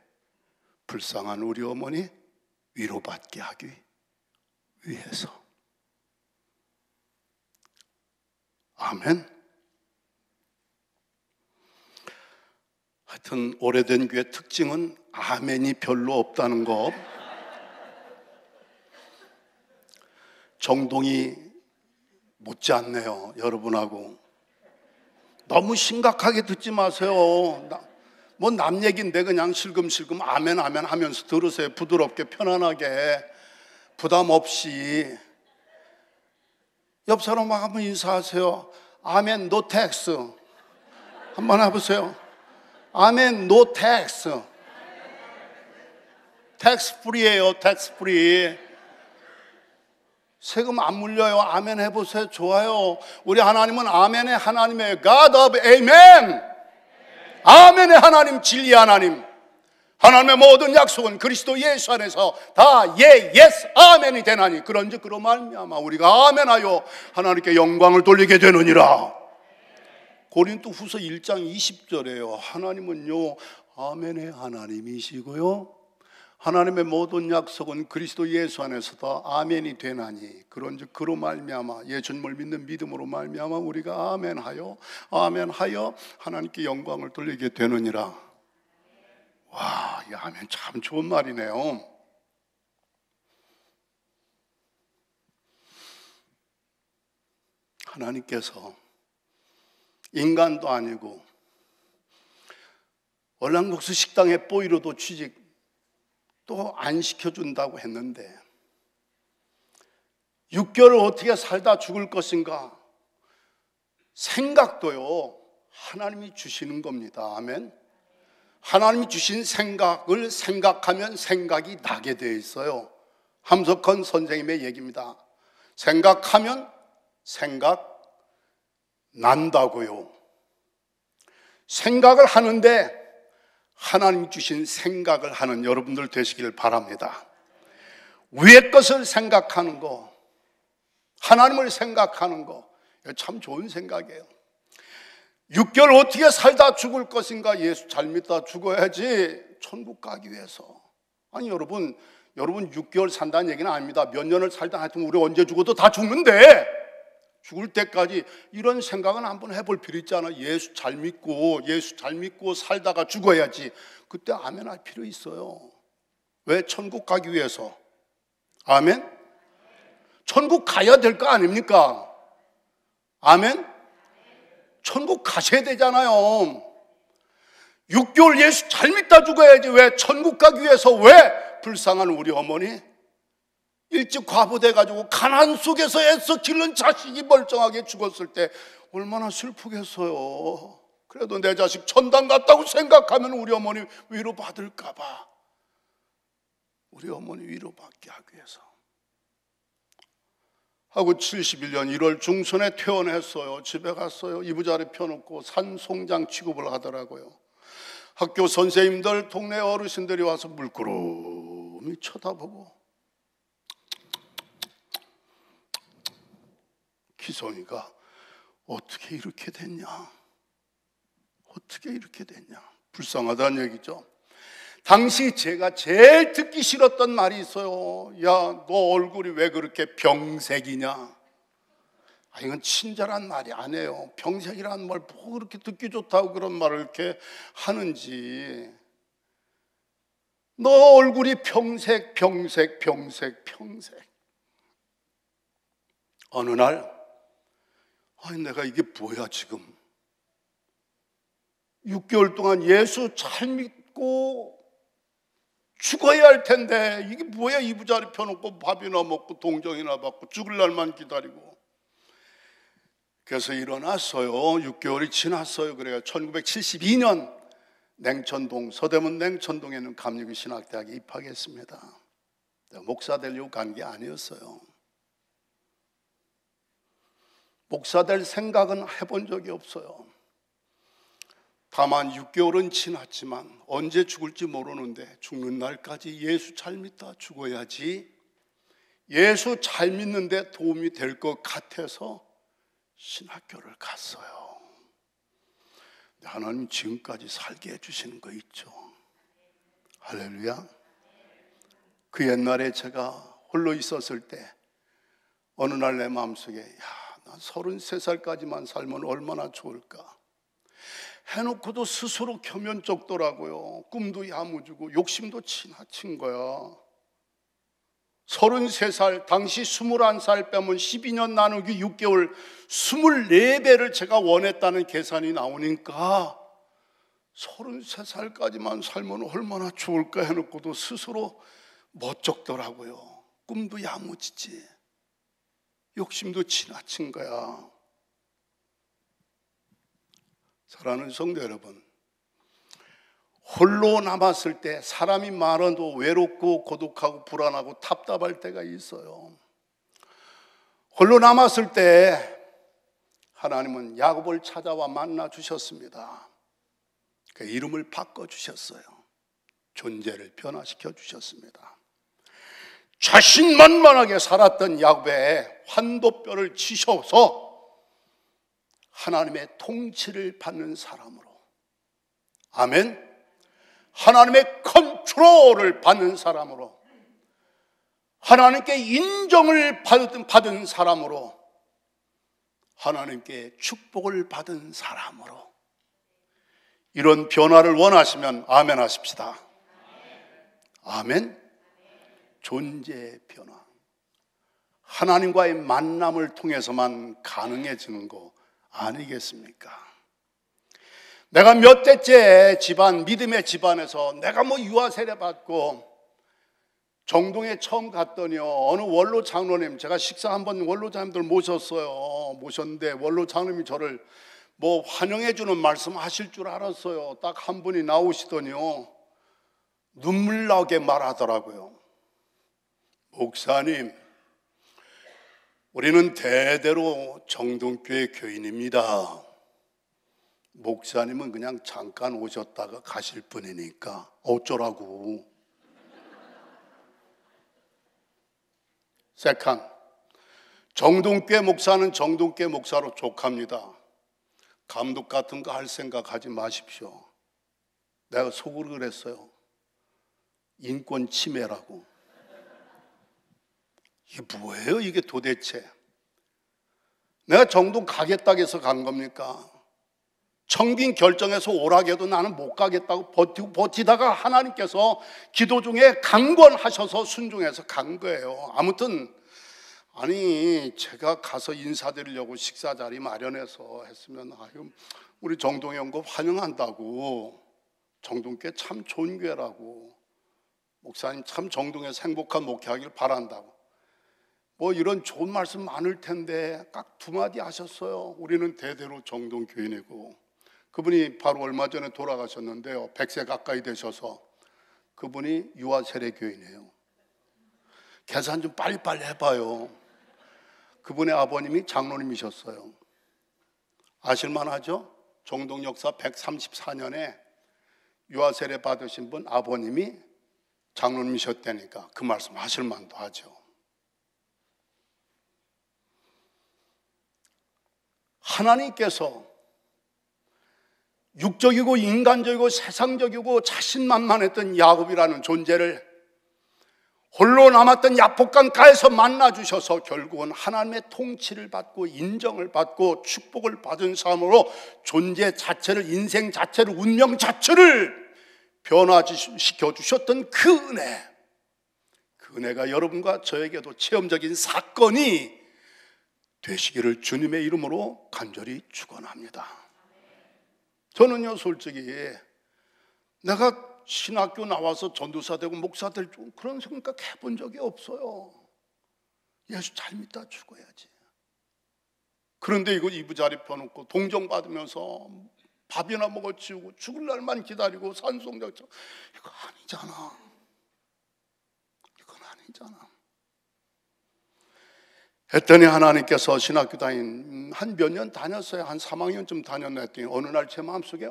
불쌍한 우리 어머니 위로받게 하기 위해서. 아멘. 하여튼 오래된 교회 특징은 아멘이 별로 없다는 거. 정동이 묻지 않네요. 여러분하고 너무 심각하게 듣지 마세요. 뭐 남 얘기인데 그냥 실금실금 아멘 아멘 하면서 들으세요. 부드럽게 편안하게 부담 없이. 옆 사람하고 한번 인사하세요. 아멘 노 텍스 한번 해보세요. 아멘 노 텍스. 텍스 프리예요. 텍스 프리. 세금 안 물려요. 아멘 해보세요. 좋아요. 우리 하나님은 아멘의 하나님이에요. God of Amen. 아멘의 하나님, 진리의 하나님. 하나님의 모든 약속은 그리스도 예수 안에서 다 예, 예스, 아멘이 되나니 그런즉 그로 말미암아 우리가 아멘하여 하나님께 영광을 돌리게 되느니라. 고린도후서 1장 20절에요. 하나님은요 아멘의 하나님이시고요 하나님의 모든 약속은 그리스도 예수 안에서 다 아멘이 되나니 그런즉 그로 말미암아 예수님을 믿는 믿음으로 말미암아 우리가 아멘하여 하나님께 영광을 돌리게 되느니라. 와, 이 아멘 참 좋은 말이네요. 하나님께서 인간도 아니고 월남국수 식당에 뽀이로도 취직 또 안 시켜준다고 했는데 6개월을 어떻게 살다 죽을 것인가 생각도요 하나님이 주시는 겁니다. 아멘. 하나님이 주신 생각을 생각하면 생각이 나게 되어 있어요. 함석헌 선생님의 얘기입니다. 생각하면 생각 난다고요. 생각을 하는데 하나님 주신 생각을 하는 여러분들 되시길 바랍니다. 위의 것을 생각하는 거, 하나님을 생각하는 거, 참 좋은 생각이에요. 6개월 어떻게 살다 죽을 것인가? 예수 잘 믿다 죽어야지 천국 가기 위해서. 아니 여러분 6개월 산다는 얘기는 아닙니다. 몇 년을 살다 하여튼 우리 언제 죽어도 다 죽는데 죽을 때까지 이런 생각은 한번 해볼 필요 있잖아. 예수 잘 믿고 살다가 죽어야지. 그때 아멘 할 필요 있어요. 왜? 천국 가기 위해서. 아멘. 천국 가야 될 거 아닙니까? 아멘. 천국 가셔야 되잖아요. 6개월 예수 잘 믿다 죽어야지. 왜? 천국 가기 위해서. 왜? 불쌍한 우리 어머니 일찍 과부돼가지고 가난 속에서 애써 기른 자식이 멀쩡하게 죽었을 때 얼마나 슬프겠어요. 그래도 내 자식 천당 갔다고 생각하면 우리 어머니 위로받을까 봐. 우리 어머니 위로받게 하기 위해서 하고 71년 1월 중순에 퇴원했어요. 집에 갔어요. 이부자리 펴놓고 산송장 취급을 하더라고요. 학교 선생님들, 동네 어르신들이 와서 물끄러미 쳐다보고 기성이가 어떻게 이렇게 됐냐? 어떻게 이렇게 됐냐? 불쌍하다는 얘기죠. 당시 제가 제일 듣기 싫었던 말이 있어요. 야, 너 얼굴이 왜 그렇게 병색이냐? 이건 친절한 말이 아니에요. 병색이라는 말 뭐 그렇게 듣기 좋다고 그런 말을 이렇게 하는지. 너 얼굴이 병색. 어느 날 내가 이게 뭐야 지금 6개월 동안 예수 잘 믿고 죽어야 할 텐데 이게 뭐야, 이부자리 펴놓고 밥이나 먹고 동정이나 받고 죽을 날만 기다리고. 그래서 일어났어요. 6개월이 지났어요. 그래요. 1972년 냉천동, 서대문 냉천동에 있는 감리교 신학대학에 입학했습니다. 목사 되려고 간 게 아니었어요. 목사 될 생각은 해본 적이 없어요. 다만 6개월은 지났지만 언제 죽을지 모르는데 죽는 날까지 예수 잘 믿다 죽어야지, 예수 잘 믿는데 도움이 될 것 같아서 신학교를 갔어요. 하나님 지금까지 살게 해주시는 거 있죠. 할렐루야. 그 옛날에 제가 홀로 있었을 때 어느 날 내 마음속에 난 33살까지만 살면 얼마나 좋을까 해놓고도 스스로 겸연쩍더라고요. 꿈도 야무지고 욕심도 지나친 거야. 33살, 당시 21살 빼면 12년 나누기 6개월 24배를 제가 원했다는 계산이 나오니까 33살까지만 살면 얼마나 좋을까 해놓고도 스스로 멋쩍더라고요. 꿈도 야무지지, 욕심도 지나친 거야. 사랑하는 성도 여러분, 홀로 남았을 때 사람이 많아도 외롭고 고독하고 불안하고 답답할 때가 있어요. 홀로 남았을 때 하나님은 야곱을 찾아와 만나 주셨습니다. 그 이름을 바꿔주셨어요. 존재를 변화시켜 주셨습니다. 자신만만하게 살았던 야곱의 환도뼈를 치셔서 하나님의 통치를 받는 사람으로, 아멘, 하나님의 컨트롤을 받는 사람으로, 하나님께 인정을 받은 사람으로, 하나님께 축복을 받은 사람으로, 이런 변화를 원하시면 아멘 하십시다. 아멘. 존재의 변화, 하나님과의 만남을 통해서만 가능해지는 거 아니겠습니까? 내가 몇 대째 집안, 믿음의 집안에서 내가 유아 세례 받고 정동에 처음 갔더니요, 어느 원로 장로님, 제가 식사 한번 원로 장님들 모셨는데 원로 장로님이 저를 환영해 주는 말씀 하실 줄 알았어요. 딱 한 분이 나오시더니요, 눈물 나게 말하더라고요. 목사님, 우리는 대대로 정동교회 교인입니다. 목사님은 그냥 잠깐 오셨다가 가실 분이니까 어쩌라고. 세컨, 정동교회 목사는 정동교회 목사로 족합니다. 감독 같은 거 할 생각하지 마십시오. 내가 속으로 그랬어요. 인권 침해라고. 이게 뭐예요 이게 도대체? 내가 정동 가겠다고 해서 간 겁니까? 청빙 결정해서 오라고 해도 나는 못 가겠다고 버티다가 하나님께서 기도 중에 강권하셔서 순종해서 간 거예요. 아무튼 제가 가서 인사드리려고 식사 자리 마련해서 했으면 우리 정동이 온 거 환영한다고, 정동교회 참 좋은 교회라고, 목사님 참 정동에서 행복한 목회하길 바란다고 이런 좋은 말씀 많을 텐데 딱 두 마디 하셨어요. 우리는 대대로 정동 교인이고. 그분이 바로 얼마 전에 돌아가셨는데요, 100세 가까이 되셔서 그분이 유아 세례 교인이에요. 계산 좀 빨리빨리 해봐요. 그분의 아버님이 장로님이셨어요. 아실만하죠? 정동 역사 134년에 유아 세례 받으신 분 아버님이 장로님이셨다니까 그 말씀 하실 만도 하죠. 하나님께서 육적이고 인간적이고 세상적이고 자신만만했던 야곱이라는 존재를 홀로 남았던 야복강가에서 만나주셔서 결국은 하나님의 통치를 받고 인정을 받고 축복을 받은 사람으로 존재 자체를, 인생 자체를, 운명 자체를 변화시켜 주셨던 그 은혜가 여러분과 저에게도 체험적인 사건이 되시기를 주님의 이름으로 간절히 축원합니다. 저는요, 솔직히 내가 신학교 나와서 전도사 되고 목사 될 줄 그런 생각 해본 적이 없어요. 예수 잘 믿다 죽어야지. 그런데 이거 이부자리 펴놓고 동정 받으면서 밥이나 먹어 치우고 죽을 날만 기다리고 산송작처럼, 이거 아니잖아. 이건 아니잖아. 했더니 하나님께서 신학교 한 몇 년 다녔어요. 한 3학년쯤 다녔나 했더니 어느 날 제 마음속에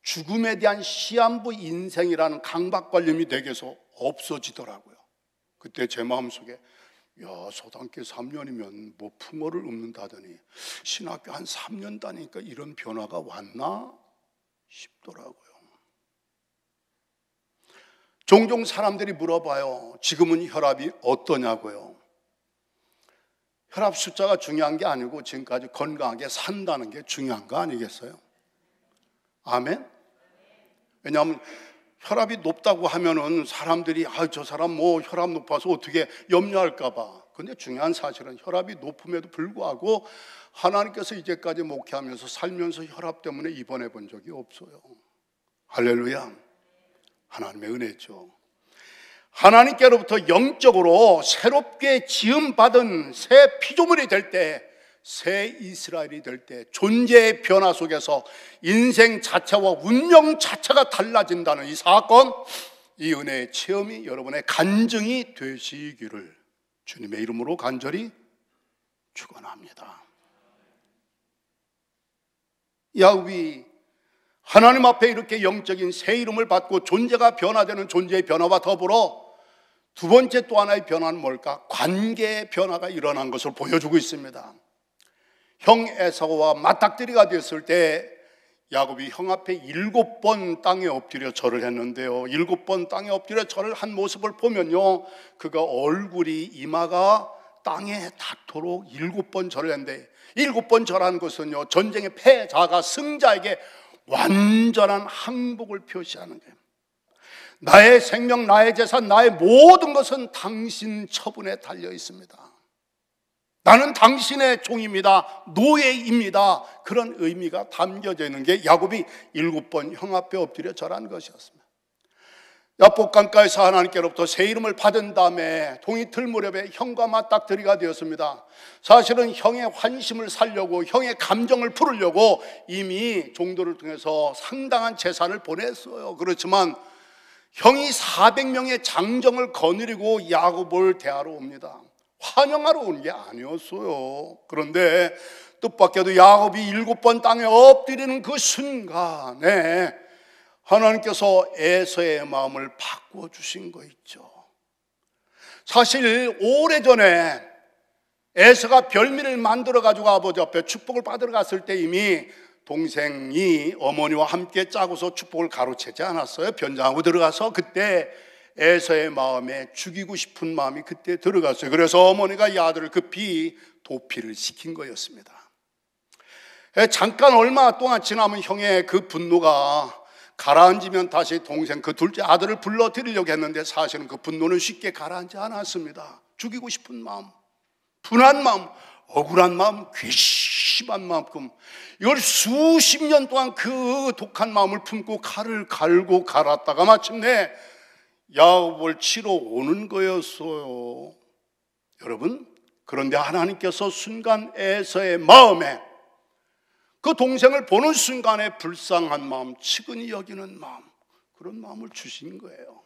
죽음에 대한 시한부 인생이라는 강박관념이 내게서 없어지더라고요. 그때 제 마음속에 서당계 3년이면 뭐 풍어를 읊는다더니 신학교 한 3년 다니니까 이런 변화가 왔나 싶더라고요. 종종 사람들이 물어봐요. 지금은 혈압이 어떠냐고요. 혈압 숫자가 중요한 게 아니고 지금까지 건강하게 산다는 게 중요한 거 아니겠어요? 아멘? 왜냐하면 혈압이 높다고 하면은 사람들이 저 사람 뭐 혈압 높아서 어떻게 염려할까 봐. 근데 중요한 사실은 혈압이 높음에도 불구하고 하나님께서 이제까지 목회하면서 살면서 혈압 때문에 입원해 본 적이 없어요. 할렐루야. 하나님의 은혜죠. 하나님께로부터 영적으로 새롭게 지음받은 새 피조물이 될 때, 새 이스라엘이 될 때 존재의 변화 속에서 인생 자체와 운명 자체가 달라진다는 이 사건, 이 은혜의 체험이 여러분의 간증이 되시기를 주님의 이름으로 간절히 축원합니다. 야곱이 하나님 앞에 이렇게 영적인 새 이름을 받고 존재가 변화되는 존재의 변화와 더불어 두 번째 또 하나의 변화는 뭘까? 관계의 변화가 일어난 것을 보여주고 있습니다. 형 에사우와 맞닥뜨리가 됐을 때 야곱이 형 앞에 7번 땅에 엎드려 절을 했는데요, 7번 땅에 엎드려 절을 한 모습을 보면요, 그가 얼굴이 이마가 땅에 닿도록 7번 절을 했는데, 7번 절한 것은요, 전쟁의 패자가 승자에게 완전한 항복을 표시하는 거예요. 나의 생명, 나의 재산, 나의 모든 것은 당신 처분에 달려 있습니다. 나는 당신의 종입니다. 노예입니다. 그런 의미가 담겨져 있는 게 야곱이 7번 형 앞에 엎드려 절한 것이었습니다. 야복강가에서 하나님께로부터 새 이름을 받은 다음에 동이틀 무렵에 형과 맞닥뜨리가 되었습니다. 사실은 형의 환심을 살려고, 형의 감정을 풀으려고 이미 종도를 통해서 상당한 재산을 보냈어요. 그렇지만 형이 400명의 장정을 거느리고 야곱을 대하러 옵니다. 환영하러 온 게 아니었어요. 그런데 뜻밖에도 야곱이 7번 땅에 엎드리는 그 순간에 하나님께서 에서의 마음을 바꿔주신 거 있죠. 사실 오래전에 에서가 별미를 만들어가지고 아버지 앞에 축복을 받으러 갔을 때 이미 동생이 어머니와 함께 짜고서 축복을 가로채지 않았어요. 변장하고 들어가서 그때 에서의 마음에 죽이고 싶은 마음이 그때 들어갔어요. 그래서 어머니가 이 아들을 급히 도피를 시킨 거였습니다. 잠깐 얼마 동안 지나면 형의 그 분노가 가라앉으면 다시 동생 그 둘째 아들을 불러드리려고 했는데 사실은 그 분노는 쉽게 가라앉지 않았습니다. 죽이고 싶은 마음, 분한 마음, 억울한 마음, 괘씸한 마음, 이걸 수십 년 동안 그 독한 마음을 품고 칼을 갈고 갈았다가 마침내 야곱을 치러 오는 거였어요. 여러분, 그런데 하나님께서 순간 에서의 마음에, 그 동생을 보는 순간에 불쌍한 마음, 측은히 여기는 마음, 그런 마음을 주신 거예요.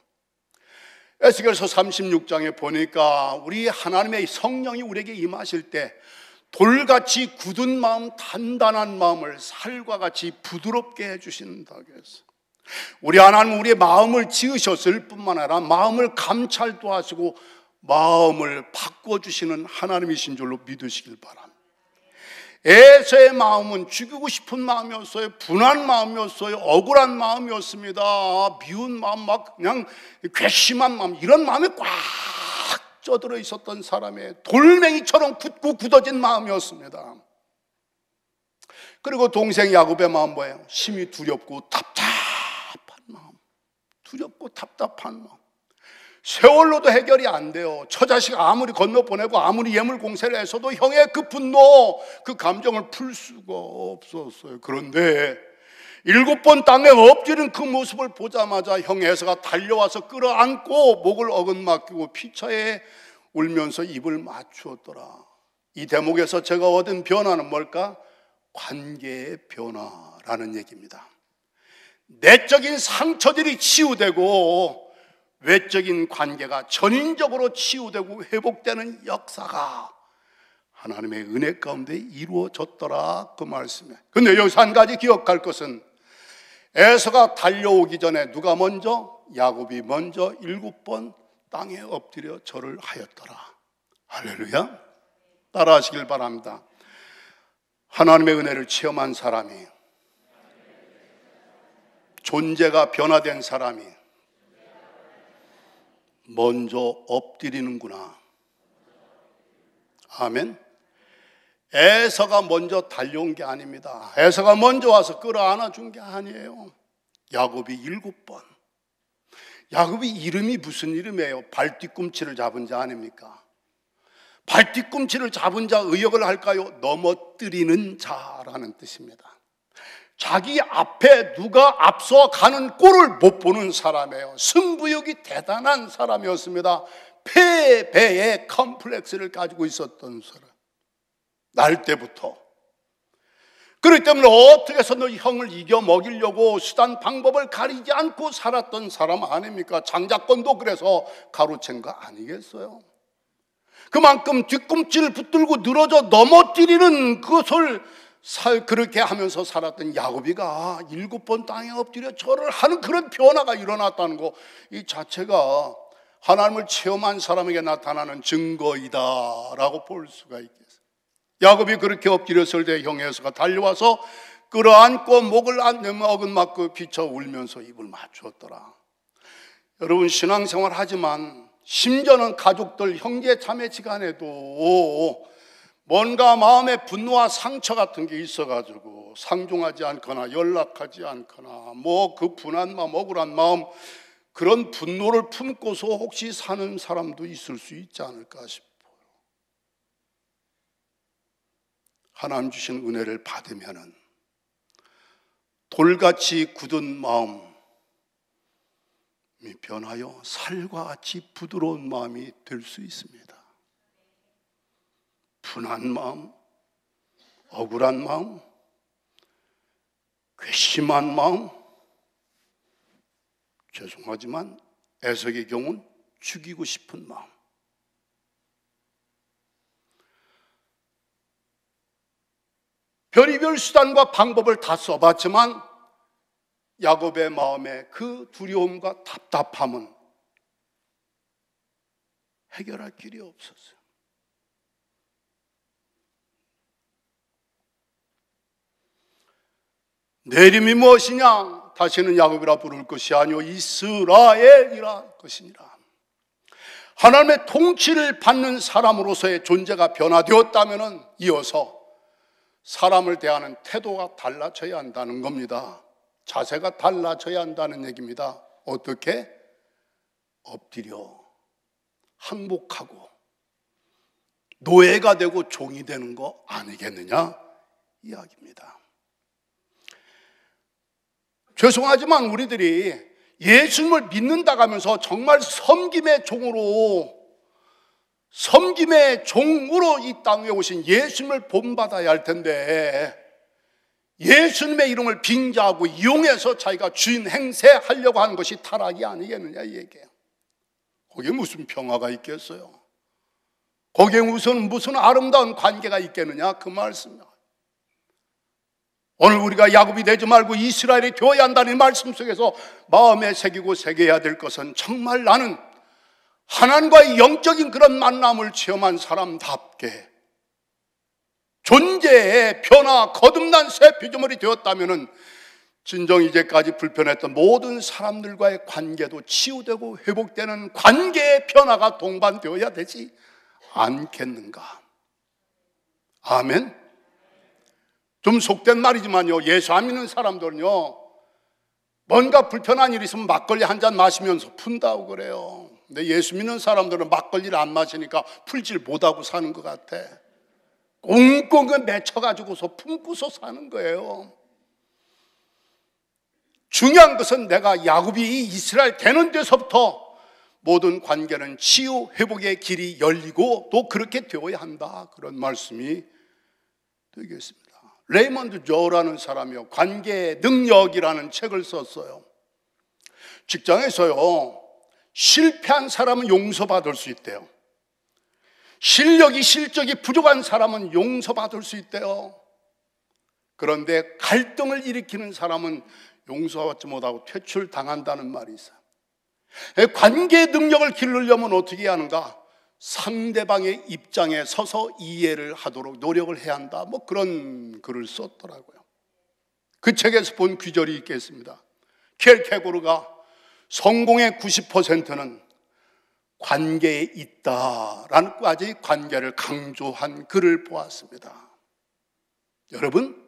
에스겔서 36장에 보니까 우리 하나님의 성령이 우리에게 임하실 때 돌같이 굳은 마음, 단단한 마음을 살과 같이 부드럽게 해주신다고 했어요. 우리 하나님은 우리의 마음을 지으셨을 뿐만 아니라 마음을 감찰도 하시고 마음을 바꿔주시는 하나님이신 줄로 믿으시길 바랍니다. 에서의 마음은 죽이고 싶은 마음이었어요. 분한 마음이었어요. 억울한 마음이었습니다. 미운 마음, 막 그냥 괘씸한 마음, 이런 마음이 꽉 쪄들어 있었던 사람의 돌멩이처럼 굳고 굳어진 마음이었습니다. 그리고 동생 야곱의 마음 뭐예요? 심히 두렵고 답답한 마음. 두렵고 답답한 마음. 세월로도 해결이 안 돼요. 처자식 아무리 건너보내고 아무리 예물 공세를 해서도 형의 그 분노, 그 감정을 풀 수가 없었어요. 그런데 7번 땅에 엎드린 그 모습을 보자마자 형 에서가 달려와서 끌어안고 목을 어긋맞기고 피차에 울면서 입을 맞추었더라. 이 대목에서 제가 얻은 변화는 뭘까? 관계의 변화라는 얘기입니다. 내적인 상처들이 치유되고 외적인 관계가 전인적으로 치유되고 회복되는 역사가 하나님의 은혜 가운데 이루어졌더라, 그 말씀이에요. 근데 여기서 한 가지 기억할 것은 에서가 달려오기 전에 누가 먼저? 야곱이 먼저 7번 땅에 엎드려 절을 하였더라. 할렐루야. 따라하시길 바랍니다. 하나님의 은혜를 체험한 사람이, 존재가 변화된 사람이 먼저 엎드리는구나. 아멘. 에서가 먼저 달려온 게 아닙니다. 에서가 먼저 와서 끌어안아 준 게 아니에요. 야곱이 7번. 야곱이 이름이 무슨 이름이에요? 발뒤꿈치를 잡은 자 아닙니까? 발뒤꿈치를 잡은 자 의역을 할까요? 넘어뜨리는 자라는 뜻입니다. 자기 앞에 누가 앞서 가는 꼴을 못 보는 사람이에요. 승부욕이 대단한 사람이었습니다. 패배의 컴플렉스를 가지고 있었던 사람. 날 때부터. 그렇기 때문에 어떻게 해서 너 형을 이겨 먹이려고 수단 방법을 가리지 않고 살았던 사람 아닙니까? 장자권도 그래서 가로챈 거 아니겠어요? 그만큼 뒤꿈치를 붙들고 늘어져 넘어뜨리는 그것을 그렇게 하면서 살았던 야곱이가 7번 땅에 엎드려 절을 하는 그런 변화가 일어났다는 거, 이 자체가 하나님을 체험한 사람에게 나타나는 증거이다라고 볼 수가 있겠어요. 야곱이 그렇게 엎드렸을 때 형 에서가 달려와서 끌어안고 목을 어긋맞고 비쳐 울면서 입을 맞추었더라. 여러분, 신앙생활 하지만 심지어는 가족들, 형제 자매 지간에도 뭔가 마음에 분노와 상처 같은 게 있어가지고 상종하지 않거나 연락하지 않거나 뭐 그 분한 마음, 억울한 마음, 그런 분노를 품고서 혹시 사는 사람도 있을 수 있지 않을까 싶어요. 하나님 주신 은혜를 받으면은 돌같이 굳은 마음이 변하여 살과 같이 부드러운 마음이 될 수 있습니다. 분한 마음, 억울한 마음, 괘씸한 마음, 죄송하지만 에석의 경우는 죽이고 싶은 마음. 별의별 수단과 방법을 다 써봤지만 야곱의 마음에 그 두려움과 답답함은 해결할 길이 없었어요. 내 이름이 무엇이냐? 다시는 야곱이라 부를 것이 아니오 이스라엘이라 것이니라. 하나님의 통치를 받는 사람으로서의 존재가 변화되었다면 이어서 사람을 대하는 태도가 달라져야 한다는 겁니다. 자세가 달라져야 한다는 얘기입니다. 어떻게? 엎드려 항복하고 노예가 되고 종이 되는 거 아니겠느냐 이야기입니다. 죄송하지만 우리들이 예수님을 믿는다고 하면서 정말 섬김의 종으로 이 땅에 오신 예수님을 본받아야 할 텐데 예수님의 이름을 빙자하고 이용해서 자기가 주인 행세하려고 하는 것이 타락이 아니겠느냐 이 얘기예요. 거기에 무슨 평화가 있겠어요? 거기에 무슨 아름다운 관계가 있겠느냐 그 말씀이에요. 오늘 우리가 야곱이 되지 말고 이스라엘이 되어야 한다는 말씀 속에서 마음에 새기고 새겨야 될 것은 정말 나는 하나님과의 영적인 그런 만남을 체험한 사람답게 존재의 변화, 거듭난 새 피조물이 되었다면 진정 이제까지 불편했던 모든 사람들과의 관계도 치유되고 회복되는 관계의 변화가 동반되어야 되지 않겠는가? 아멘. 좀 속된 말이지만요, 예수 안 믿는 사람들은요, 뭔가 불편한 일이 있으면 막걸리 한 잔 마시면서 푼다고 그래요. 근데 예수 믿는 사람들은 막걸리를 안 마시니까 풀질 못하고 사는 것 같아. 꽁꽁 맺혀가지고서 품고서 사는 거예요. 중요한 것은 내가 야곱이 이스라엘 되는 데서부터 모든 관계는 치유 회복의 길이 열리고 또 그렇게 되어야 한다, 그런 말씀이 되겠습니다. 레이먼드 조라는 사람이요, 관계의 능력이라는 책을 썼어요. 직장에서요, 실패한 사람은 용서받을 수 있대요. 실적이 부족한 사람은 용서받을 수 있대요. 그런데 갈등을 일으키는 사람은 용서받지 못하고 퇴출당한다는 말이 있어요. 관계의 능력을 기르려면 어떻게 해야 하는가? 상대방의 입장에 서서 이해를 하도록 노력을 해야 한다, 뭐 그런 글을 썼더라고요. 그 책에서 본 귀절이 있겠습니다. 켈케고르가 성공의 90%는 관계에 있다라는 까지 관계를 강조한 글을 보았습니다. 여러분,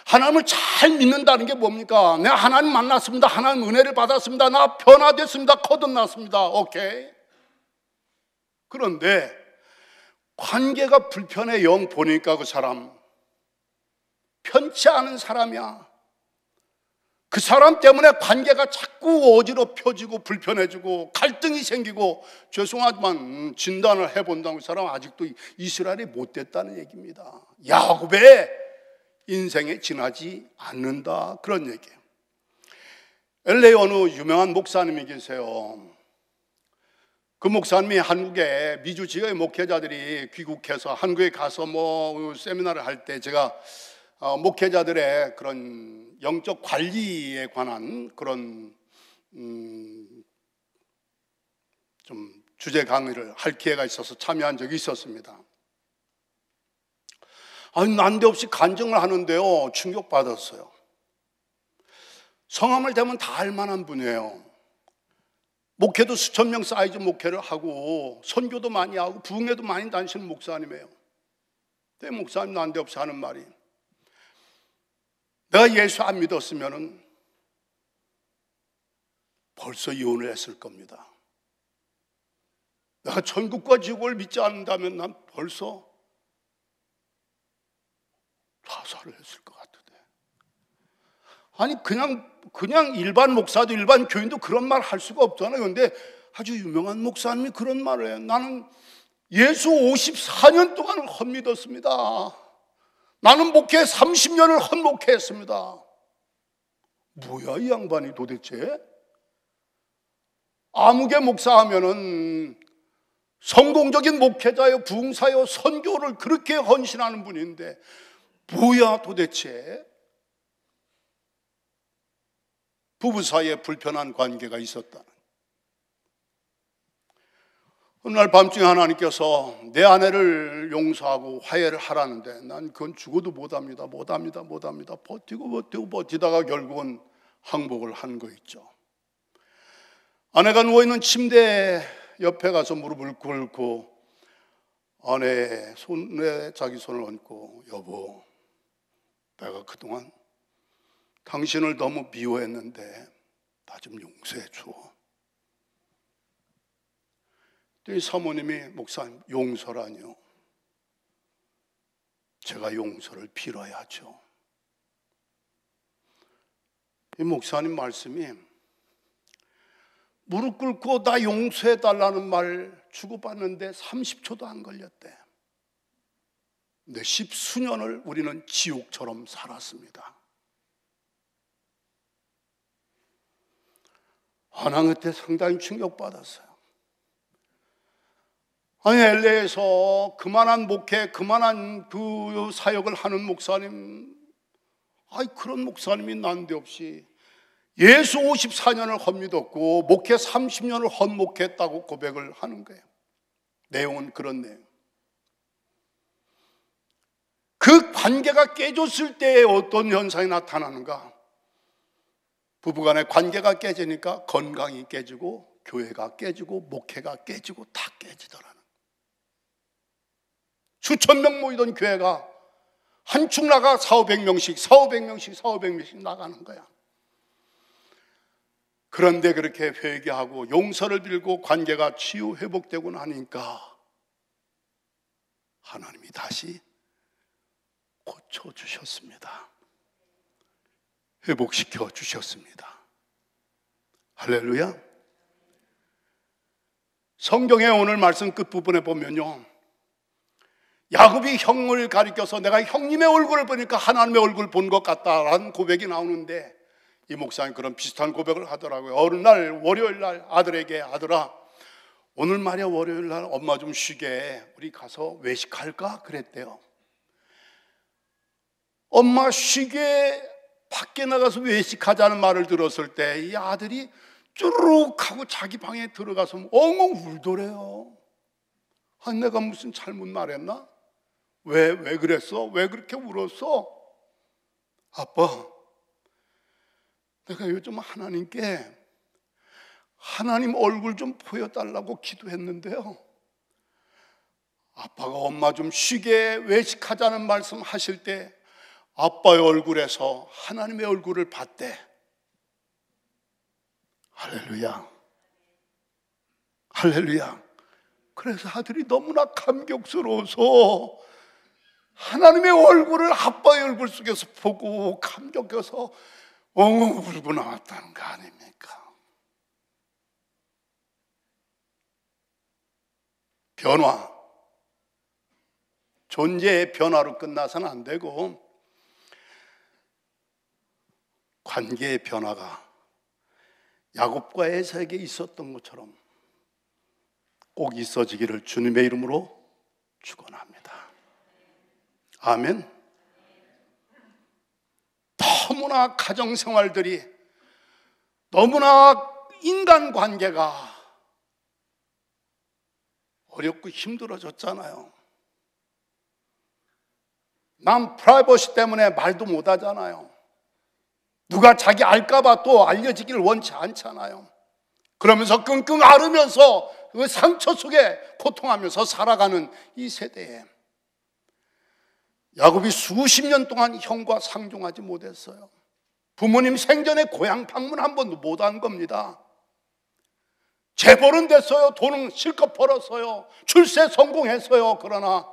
하나님을 잘 믿는다는 게 뭡니까? 내가 하나님 만났습니다, 하나님 은혜를 받았습니다, 나 변화됐습니다, 거듭났습니다, 오케이. 그런데 관계가 불편해. 영 보니까 그 사람 편치 않은 사람이야. 그 사람 때문에 관계가 자꾸 어지럽혀지고 불편해지고 갈등이 생기고, 죄송하지만 진단을 해본다면 그 사람 아직도 이스라엘이 못 됐다는 얘기입니다. 야곱의 인생에 지나지 않는다, 그런 얘기예요. LA 어느 유명한 목사님이 계세요. 그 목사님이 한국에 미주 지역의 목회자들이 귀국해서 한국에 가서 뭐 세미나를 할 때 제가 목회자들의 그런 영적 관리에 관한 그런 좀 주제 강의를 할 기회가 있어서 참여한 적이 있었습니다. 아니, 난데없이 간증을 하는데요, 충격받았어요. 성함을 대면 다 알만한 분이에요. 목회도 수천 명 사이즈 목회를 하고 선교도 많이 하고 부흥회도 많이 다니시는 목사님이에요. 근데 목사님 난데없이 하는 말이, 내가 예수 안 믿었으면 벌써 이혼을 했을 겁니다. 내가 천국과 지옥을 믿지 않는다면 난 벌써 자살을 했을 것 같은데. 아니, 그냥 일반 목사도 일반 교인도 그런 말 할 수가 없잖아요. 그런데 아주 유명한 목사님이 그런 말을 해요. 나는 예수 54년 동안을 헛믿었습니다. 나는 목회 30년을 헛목회했습니다. 뭐야 이 양반이 도대체? 아무개 목사 하면은 성공적인 목회자요, 부흥사요, 선교를 그렇게 헌신하는 분인데 뭐야 도대체? 부부 사이에 불편한 관계가 있었다. 어느 날 밤중에 하나님께서 내 아내를 용서하고 화해를 하라는데 난 그건 죽어도 못합니다. 버티다가 결국은 항복을 한 거 있죠. 아내가 누워있는 침대 옆에 가서 무릎을 꿇고 아내의 손에 자기 손을 얹고, 여보, 내가 그동안 당신을 너무 미워했는데 나 좀 용서해 줘. 이 사모님이, 목사님, 용서라뇨? 제가 용서를 빌어야죠. 이 목사님 말씀이, 무릎 꿇고 나 용서해 달라는 말 주고받는데 30초도 안 걸렸대. 근데 10수년을 우리는 지옥처럼 살았습니다. 하나 그때 상당히 충격받았어요. 아니, LA에서 그만한 목회, 그만한 그 사역을 하는 목사님, 그런 목사님이 난데없이 예수 54년을 헛믿었고 목회 30년을 헛목회했다고 고백을 하는 거예요. 내용은 그런 내용. 그 관계가 깨졌을 때에 어떤 현상이 나타나는가? 부부간의 관계가 깨지니까 건강이 깨지고 교회가 깨지고 목회가 깨지고 다 깨지더라는. 수천 명 모이던 교회가 한 축 나가 4,500명씩 나가는 거야. 그런데 그렇게 회개하고 용서를 빌고 관계가 치유 회복되고 나니까 하나님이 다시 고쳐주셨습니다. 회복시켜 주셨습니다. 할렐루야. 성경의 오늘 말씀 끝부분에 보면요, 야곱이 형을 가리켜서 내가 형님의 얼굴을 보니까 하나님의 얼굴을 본 것 같다라는 고백이 나오는데, 이 목사님 그런 비슷한 고백을 하더라고요. 어느 날 월요일 날 아들에게, 아들아 오늘 말이야 월요일 날 엄마 좀 쉬게 우리 가서 외식할까 그랬대요. 엄마 쉬게 밖에 나가서 외식하자는 말을 들었을 때 이 아들이 쭈르륵 하고 자기 방에 들어가서 엉엉 울더래요. 아, 내가 무슨 잘못 말했나? 왜 그랬어? 왜 그렇게 울었어? 아빠, 내가 요즘 하나님께 하나님 얼굴 좀 보여달라고 기도했는데요, 아빠가 엄마 좀 쉬게 외식하자는 말씀 하실 때 아빠의 얼굴에서 하나님의 얼굴을 봤대. 할렐루야. 할렐루야. 그래서 아들이 너무나 감격스러워서 하나님의 얼굴을 아빠의 얼굴 속에서 보고 감격해서 엉엉 울고 나왔다는 거 아닙니까? 변화, 존재의 변화로 끝나서는 안 되고 관계의 변화가 야곱과 에사에게 있었던 것처럼 꼭 있어지기를 주님의 이름으로 축원합니다. 아멘. 너무나 가정생활들이, 너무나 인간관계가 어렵고 힘들어졌잖아요. 난 프라이버시 때문에 말도 못하잖아요. 누가 자기 알까봐 또 알려지기를 원치 않잖아요. 그러면서 끙끙 앓으면서 그 상처 속에 고통하면서 살아가는 이 세대에 야곱이 수십 년 동안 형과 상종하지 못했어요. 부모님 생전에 고향 방문 한 번도 못한 겁니다. 재벌은 됐어요. 돈은 실컷 벌었어요. 출세 성공했어요. 그러나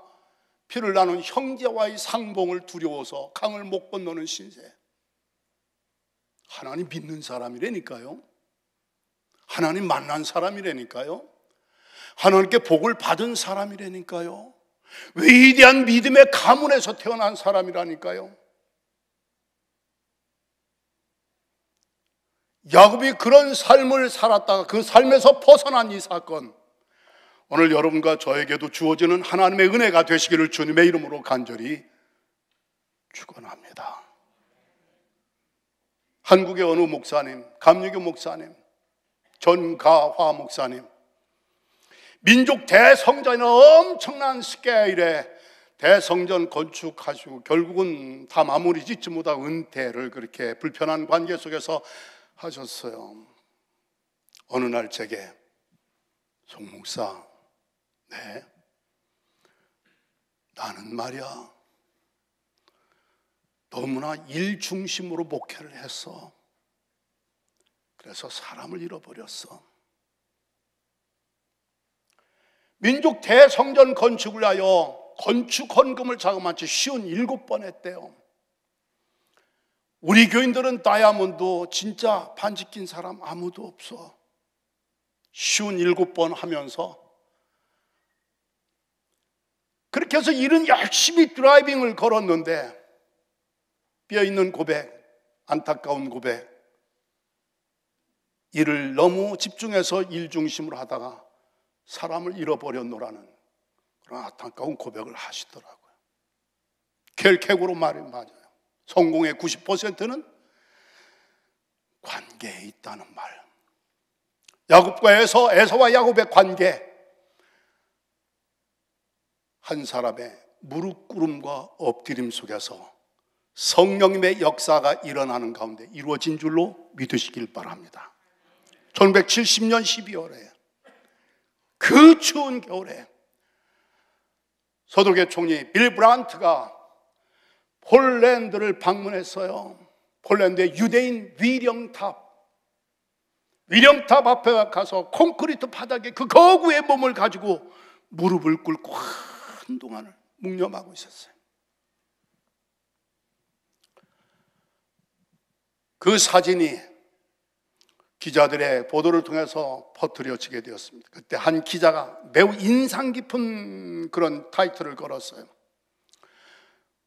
피를 나눈 형제와의 상봉을 두려워서 강을 못 건너는 신세. 하나님 믿는 사람이라니까요. 하나님 만난 사람이라니까요. 하나님께 복을 받은 사람이라니까요. 위대한 믿음의 가문에서 태어난 사람이라니까요. 야곱이 그런 삶을 살았다가 그 삶에서 벗어난 이 사건, 오늘 여러분과 저에게도 주어지는 하나님의 은혜가 되시기를 주님의 이름으로 간절히 축원합니다. 한국의 어느 목사님, 감리교 목사님, 전가화 목사님, 민족 대성전의 엄청난 스케일의 대성전 건축하시고 결국은 다 마무리 짓지 못하고 은퇴를 그렇게 불편한 관계 속에서 하셨어요. 어느 날 제게, 송 목사, 네, 나는 말이야 너무나 일 중심으로 목회를 했어. 그래서 사람을 잃어버렸어. 민족 대성전 건축을 하여 건축 헌금을 자그마치 57번 했대요. 우리 교인들은 다이아몬드 진짜 반지 낀 사람 아무도 없어. 57번 하면서 그렇게 해서 일은 열심히 드라이빙을 걸었는데, 뼈있는 고백, 안타까운 고백, 일을 너무 집중해서 일 중심으로 하다가 사람을 잃어버렸노라는 그런 안타까운 고백을 하시더라고요. 결객으로 말이 맞아요. 성공의 90%는 관계에 있다는 말. 야곱과 에서와 야곱의 관계, 한 사람의 무릎 꿇음과 엎드림 속에서 성령님의 역사가 일어나는 가운데 이루어진 줄로 믿으시길 바랍니다. 1970년 12월에 그 추운 겨울에 서독의 총리 빌 브란트가 폴란드를 방문했어요. 폴란드의 유대인 위령탑 앞에 가서 콘크리트 바닥에 그 거구의 몸을 가지고 무릎을 꿇고 한동안을 묵념하고 있었어요. 그 사진이 기자들의 보도를 통해서 퍼뜨려지게 되었습니다. 그때 한 기자가 매우 인상 깊은 그런 타이틀을 걸었어요.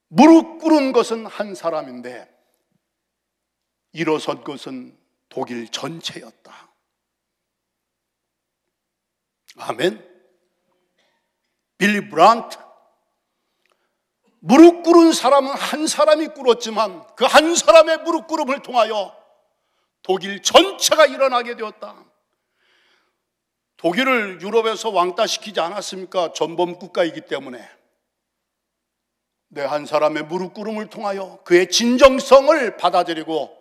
무릎 꿇은 것은 한 사람인데 일어선 것은 독일 전체였다. 아멘. 빌리 브란트, 무릎 꿇은 사람은 한 사람이 꿇었지만 그 한 사람의 무릎 꿇음을 통하여 독일 전체가 일어나게 되었다. 독일을 유럽에서 왕따시키지 않았습니까? 전범 국가이기 때문에. 한 사람의 무릎 꿇음을 통하여 그의 진정성을 받아들이고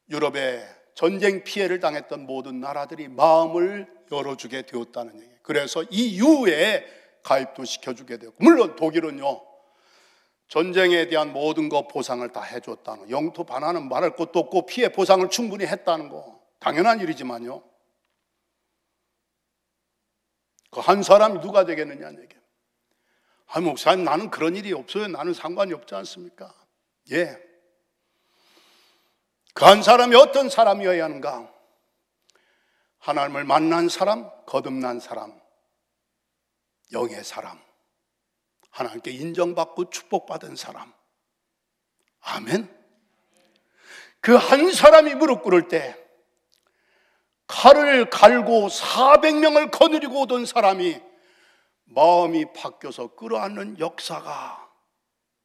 유럽의 전쟁 피해를 당했던 모든 나라들이 마음을 열어주게 되었다는 얘기예요. 그래서 EU에 가입도 시켜주게 되었고, 물론 독일은요 전쟁에 대한 모든 것 보상을 다 해줬다는 거, 영토 반환은 말할 것도 없고 피해 보상을 충분히 했다는 거 당연한 일이지만요, 그 한 사람이 누가 되겠느냐는 얘기예요. 목사님, 나는 그런 일이 없어요. 나는 상관이 없지 않습니까? 예. 그 한 사람이 어떤 사람이어야 하는가? 하나님을 만난 사람, 거듭난 사람, 영의 사람, 하나님께 인정받고 축복받은 사람. 아멘. 그 한 사람이 무릎 꿇을 때 칼을 갈고 400명을 거느리고 오던 사람이 마음이 바뀌어서 끌어안는 역사가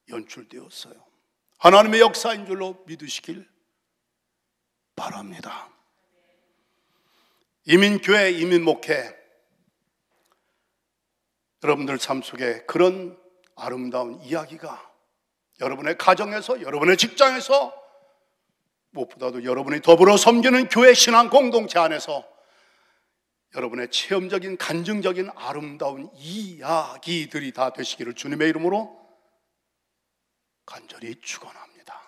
연출되었어요. 하나님의 역사인 줄로 믿으시길 바랍니다. 이민교회, 이민목회, 여러분들 삶 속에 그런 아름다운 이야기가 여러분의 가정에서, 여러분의 직장에서, 무엇보다도 여러분이 더불어 섬기는 교회 신앙 공동체 안에서 여러분의 체험적인, 간증적인 아름다운 이야기들이 다 되시기를 주님의 이름으로 간절히 축원합니다.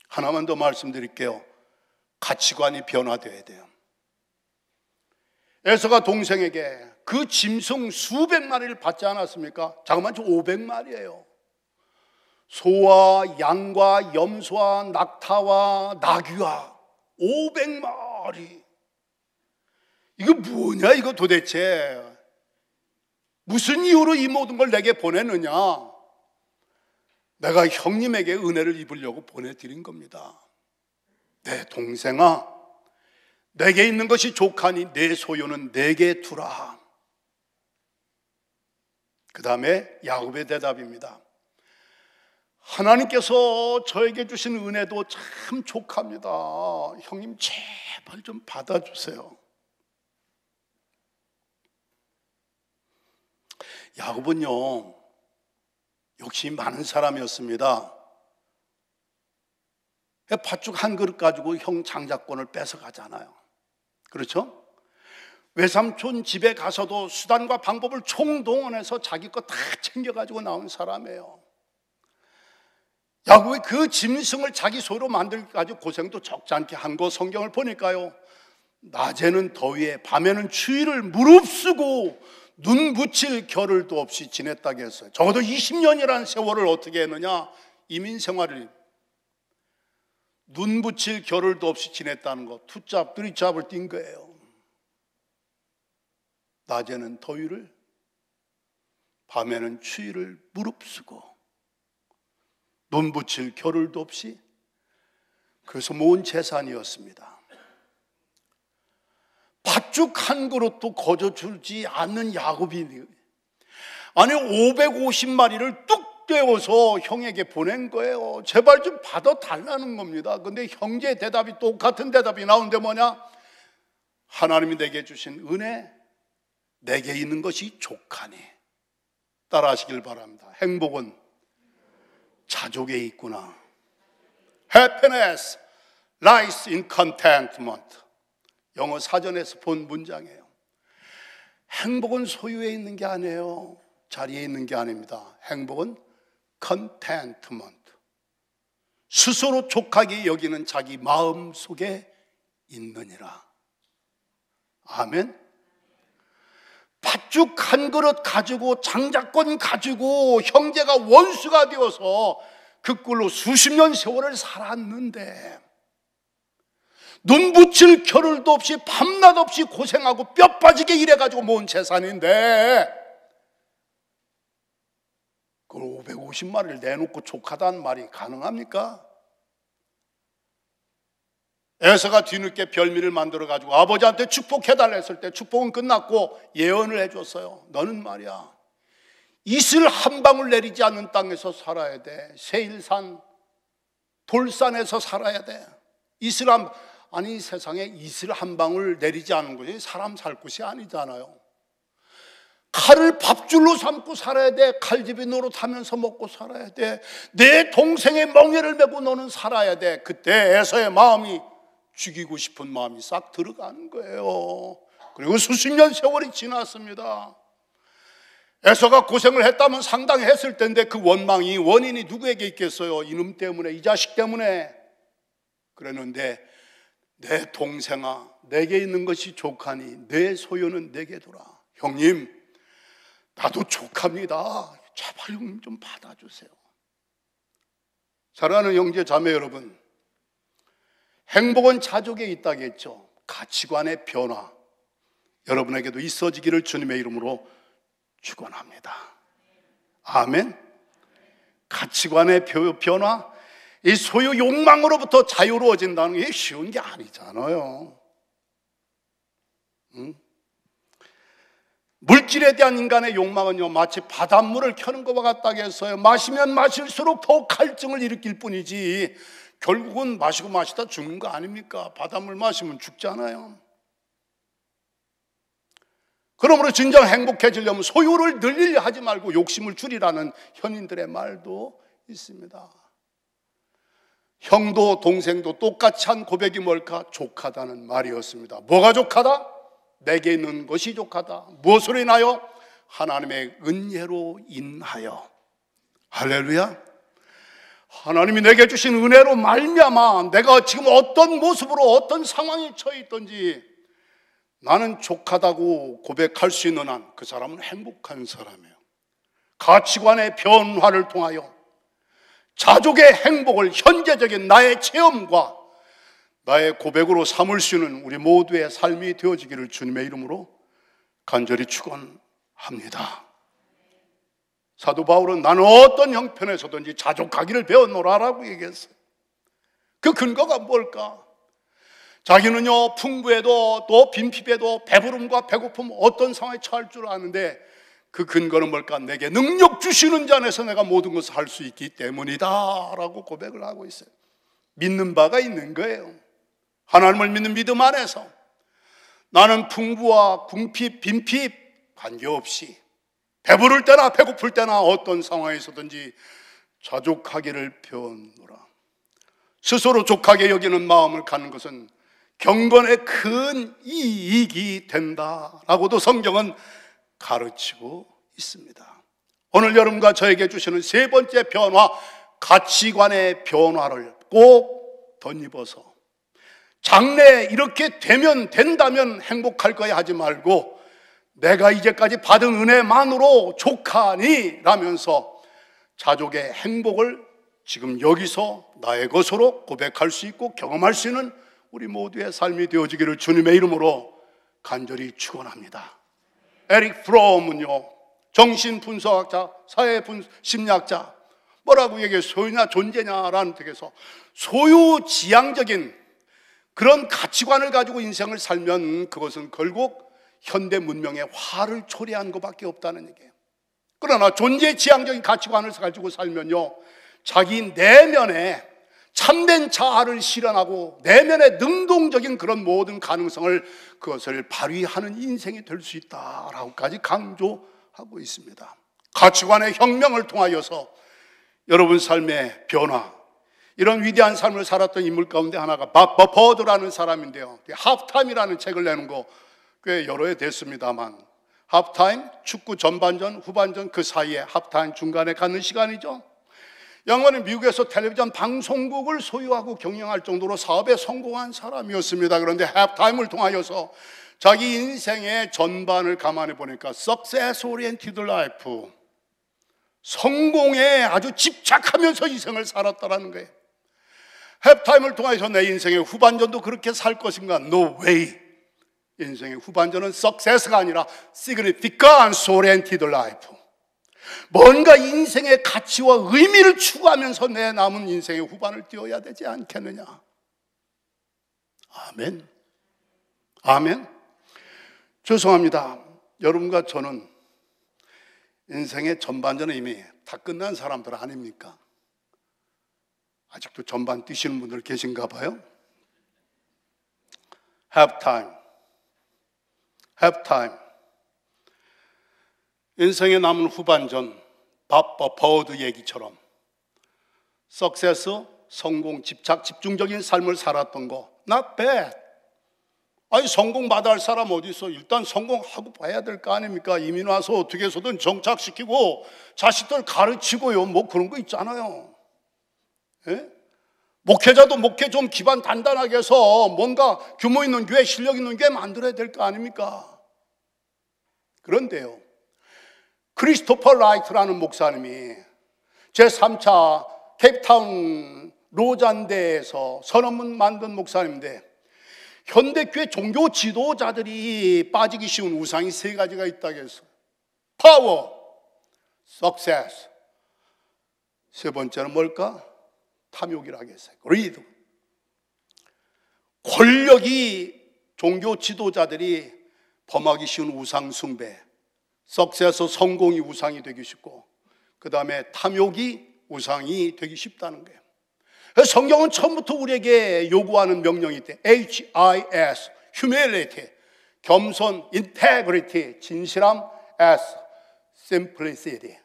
하나만 더 말씀드릴게요. 가치관이 변화되어야 돼요. 에서가 동생에게 그 짐승 수백 마리를 받지 않았습니까? 잠깐만, 저 500마리예요. 소와 양과 염소와 낙타와 나귀와 500마리. 이거 뭐냐 이거 도대체. 무슨 이유로 이 모든 걸 내게 보내느냐. 내가 형님에게 은혜를 입으려고 보내드린 겁니다. 내 동생아, 내게 있는 것이 족하니 내 소유는 내게 두라. 그 다음에 야곱의 대답입니다. 하나님께서 저에게 주신 은혜도 참 족합니다. 형님 제발 좀 받아주세요. 야곱은요 욕심이 많은 사람이었습니다. 팥죽 한 그릇 가지고 형 장자권을 뺏어가잖아요. 그렇죠? 외삼촌 집에 가서도 수단과 방법을 총동원해서 자기 거 다 챙겨가지고 나온 사람이에요. 야곱이 그 짐승을 자기 소유로 만들기까지 고생도 적지 않게 한 거 성경을 보니까요, 낮에는 더위에 밤에는 추위를 무릅쓰고 눈 붙일 겨를도 없이 지냈다고 했어요. 적어도 20년이라는 세월을 어떻게 했느냐? 이민 생활을 눈 붙일 겨를도 없이 지냈다는 거, 투잡, 쓰리잡을 뛴 거예요. 낮에는 더위를, 밤에는 추위를 무릅쓰고 눈 붙일 겨를도 없이, 그래서 모은 재산이었습니다. 팥죽 한 그릇도 거저주지 않는 야곱이, 아니 550마리를 뚝 떼어서 형에게 보낸 거예요. 제발 좀 받아달라는 겁니다. 근데 형제의 대답이 똑같은 대답이 나오는데 뭐냐? 하나님이 내게 주신 은혜, 내게 있는 것이 족하니 따라하시길 바랍니다. 행복은 자족에 있구나. Happiness lies in contentment. 영어 사전에서 본 문장이에요. 행복은 소유에 있는 게 아니에요. 자리에 있는 게 아닙니다. 행복은 contentment. 스스로 족하게 여기는 자기 마음 속에 있느니라. 아멘. 팥죽 한 그릇 가지고 장자권 가지고 형제가 원수가 되어서 그 꼴로 수십 년 세월을 살았는데 눈 붙일 겨를도 없이 밤낮 없이 고생하고 뼈 빠지게 일해가지고 모은 재산인데 그걸 550마리를 내놓고 족하다는 말이 가능합니까? 에서가 뒤늦게 별미를 만들어가지고 아버지한테 축복해달라 했을 때 축복은 끝났고 예언을 해줬어요. 너는 말이야 이슬 한 방울 내리지 않는 땅에서 살아야 돼. 세일산 돌산에서 살아야 돼. 아니 세상에 이슬 한 방울 내리지 않은 곳이 사람 살 곳이 아니잖아요. 칼을 밥줄로 삼고 살아야 돼. 칼집이 노릇하면서 먹고 살아야 돼. 내 동생의 멍에를 메고 너는 살아야 돼. 그때 에서의 마음이 죽이고 싶은 마음이 싹 들어가는 거예요. 그리고 수십 년 세월이 지났습니다. 에서가 고생을 했다면 상당히 했을 텐데 그 원인이 누구에게 있겠어요? 이놈 때문에, 이 자식 때문에. 그랬는데 내 동생아, 내게 있는 것이 족하니 내 소유는 내게 두라. 형님, 나도 족합니다. 제발 형님 좀 받아주세요. 사랑하는 형제 자매 여러분, 행복은 자족에 있다겠죠. 가치관의 변화 여러분에게도 있어지기를 주님의 이름으로 축원합니다. 아멘. 가치관의 변화, 이 소유 욕망으로부터 자유로워진다는 게 쉬운 게 아니잖아요. 물질에 대한 인간의 욕망은요 마치 바닷물을 켜는 것과 같다고 했어요. 마시면 마실수록 더욱 갈증을 일으킬 뿐이지 결국은 마시고 마시다 죽는 거 아닙니까? 바닷물 마시면 죽잖아요. 그러므로 진정 행복해지려면 소유를 늘리려 하지 말고 욕심을 줄이라는 현인들의 말도 있습니다. 형도 동생도 똑같이 한 고백이 뭘까? 족하다는 말이었습니다. 뭐가 족하다? 내게 있는 것이 족하다. 무엇으로 인하여? 하나님의 은혜로 인하여. 할렐루야. 하나님이 내게 주신 은혜로 말미암아 내가 지금 어떤 모습으로 어떤 상황에 처해 있든지 나는 족하다고 고백할 수 있는 한 그 사람은 행복한 사람이에요. 가치관의 변화를 통하여 자족의 행복을 현재적인 나의 체험과 나의 고백으로 삼을 수 있는 우리 모두의 삶이 되어지기를 주님의 이름으로 간절히 축원합니다. 사도 바울은 나는 어떤 형편에서든지 자족하기를 배웠노라라고 얘기했어요. 그 근거가 뭘까? 자기는요 풍부에도 또 빈핍에도 배부름과 배고픔 어떤 상황에 처할 줄 아는데 그 근거는 뭘까? 내게 능력 주시는 자 안에서 내가 모든 것을 할 수 있기 때문이다 라고 고백을 하고 있어요. 믿는 바가 있는 거예요. 하나님을 믿는 믿음 안에서 나는 풍부와 궁핍, 빈핍 관계없이 배부를 때나 배고플 때나 어떤 상황에서든지 자족하기를 배웠노라. 스스로 족하게 여기는 마음을 갖는 것은 경건의 큰 이익이 된다라고도 성경은 가르치고 있습니다. 오늘 여러분과 저에게 주시는 세 번째 변화, 가치관의 변화를 꼭 덧입어서 장래 이렇게 되면 된다면 행복할 거야 하지 말고 내가 이제까지 받은 은혜만으로 족하니 라면서 자족의 행복을 지금 여기서 나의 것으로 고백할 수 있고 경험할 수 있는 우리 모두의 삶이 되어지기를 주님의 이름으로 간절히 축원합니다. 에릭 프롬은요 정신분석학자, 사회심리학자 뭐라고 얘기해요? 소유냐 존재냐라는 뜻에서 소유지향적인 그런 가치관을 가지고 인생을 살면 그것은 결국 현대 문명의 화를 초래한 것밖에 없다는 얘기예요. 그러나 존재지향적인 가치관을 가지고 살면요 자기 내면에 참된 자아를 실현하고 내면의 능동적인 그런 모든 가능성을 그것을 발휘하는 인생이 될 수 있다라고까지 강조하고 있습니다. 가치관의 혁명을 통하여서 여러분 삶의 변화, 이런 위대한 삶을 살았던 인물 가운데 하나가 밥 버퍼드라는 사람인데요. 하프타임이라는 책을 내는 거 꽤 여러 해 됐습니다만, 하프타임, 축구 전반전, 후반전 그 사이에 하프타임 중간에 갖는 시간이죠. 양반은 미국에서 텔레비전 방송국을 소유하고 경영할 정도로 사업에 성공한 사람이었습니다. 그런데 하프타임을 통하여서 자기 인생의 전반을 감안해 보니까 Success Oriented Life, 성공에 아주 집착하면서 인생을 살았다는 거예요. 하프타임을 통해서 내 인생의 후반전도 그렇게 살 것인가? No way. 인생의 후반전은 success가 아니라 significance oriented life, 뭔가 인생의 가치와 의미를 추구하면서 내 남은 인생의 후반을 띄워야 되지 않겠느냐. 아멘. 아멘. 죄송합니다. 여러분과 저는 인생의 전반전은 이미 다 끝난 사람들 아닙니까? 아직도 전반 뛰시는 분들 계신가 봐요. Have time. Have time. 인생에 남은 후반전, 밥 버퍼드 얘기처럼 Success, 성공, 집착, 집중적인 삶을 살았던 거 not bad. 아니 성공 받아야 할 사람 어디 있어? 일단 성공하고 봐야 될 거 아닙니까? 이민 와서 어떻게 해서든 정착시키고 자식들 가르치고요, 뭐 그런 거 있잖아요. 예? 목회자도 목회 좀 기반 단단하게 해서 뭔가 규모 있는 교회, 실력 있는 교회 만들어야 될 거 아닙니까? 그런데요, 크리스토퍼 라이트라는 목사님이 제3차 케이프타운 로잔대에서 선언문 만든 목사님인데, 현대교회 종교 지도자들이 빠지기 쉬운 우상이 3가지가 있다고 했어요. 파워, 석세스, 세 번째는 뭘까? 탐욕이라고 했어요. greed. 권력이 종교 지도자들이 범하기 쉬운 우상 숭배, 석세스, 성공이 우상이 되기 쉽고, 그 다음에 탐욕이 우상이 되기 쉽다는 거예요. 성경은 처음부터 우리에게 요구하는 명령이 있대. HIS, humility, 겸손, integrity, 진실함, S, simplicity,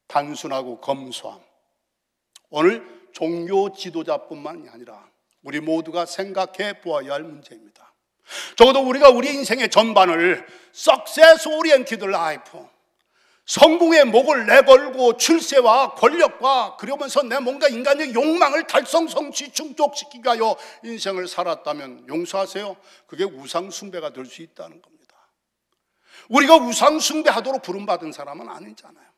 단순하고 검소함. 오늘 종교 지도자뿐만이 아니라 우리 모두가 생각해 보아야 할 문제입니다. 적어도 우리가 우리 인생의 전반을 Success Oriented Life, 성공의 목을 내걸고 출세와 권력과 그러면서 내 뭔가 인간의 욕망을 달성, 성취, 충족시키기 위하여 인생을 살았다면 용서하세요, 그게 우상 숭배가 될 수 있다는 겁니다. 우리가 우상 숭배하도록 부름받은 사람은 아니잖아요.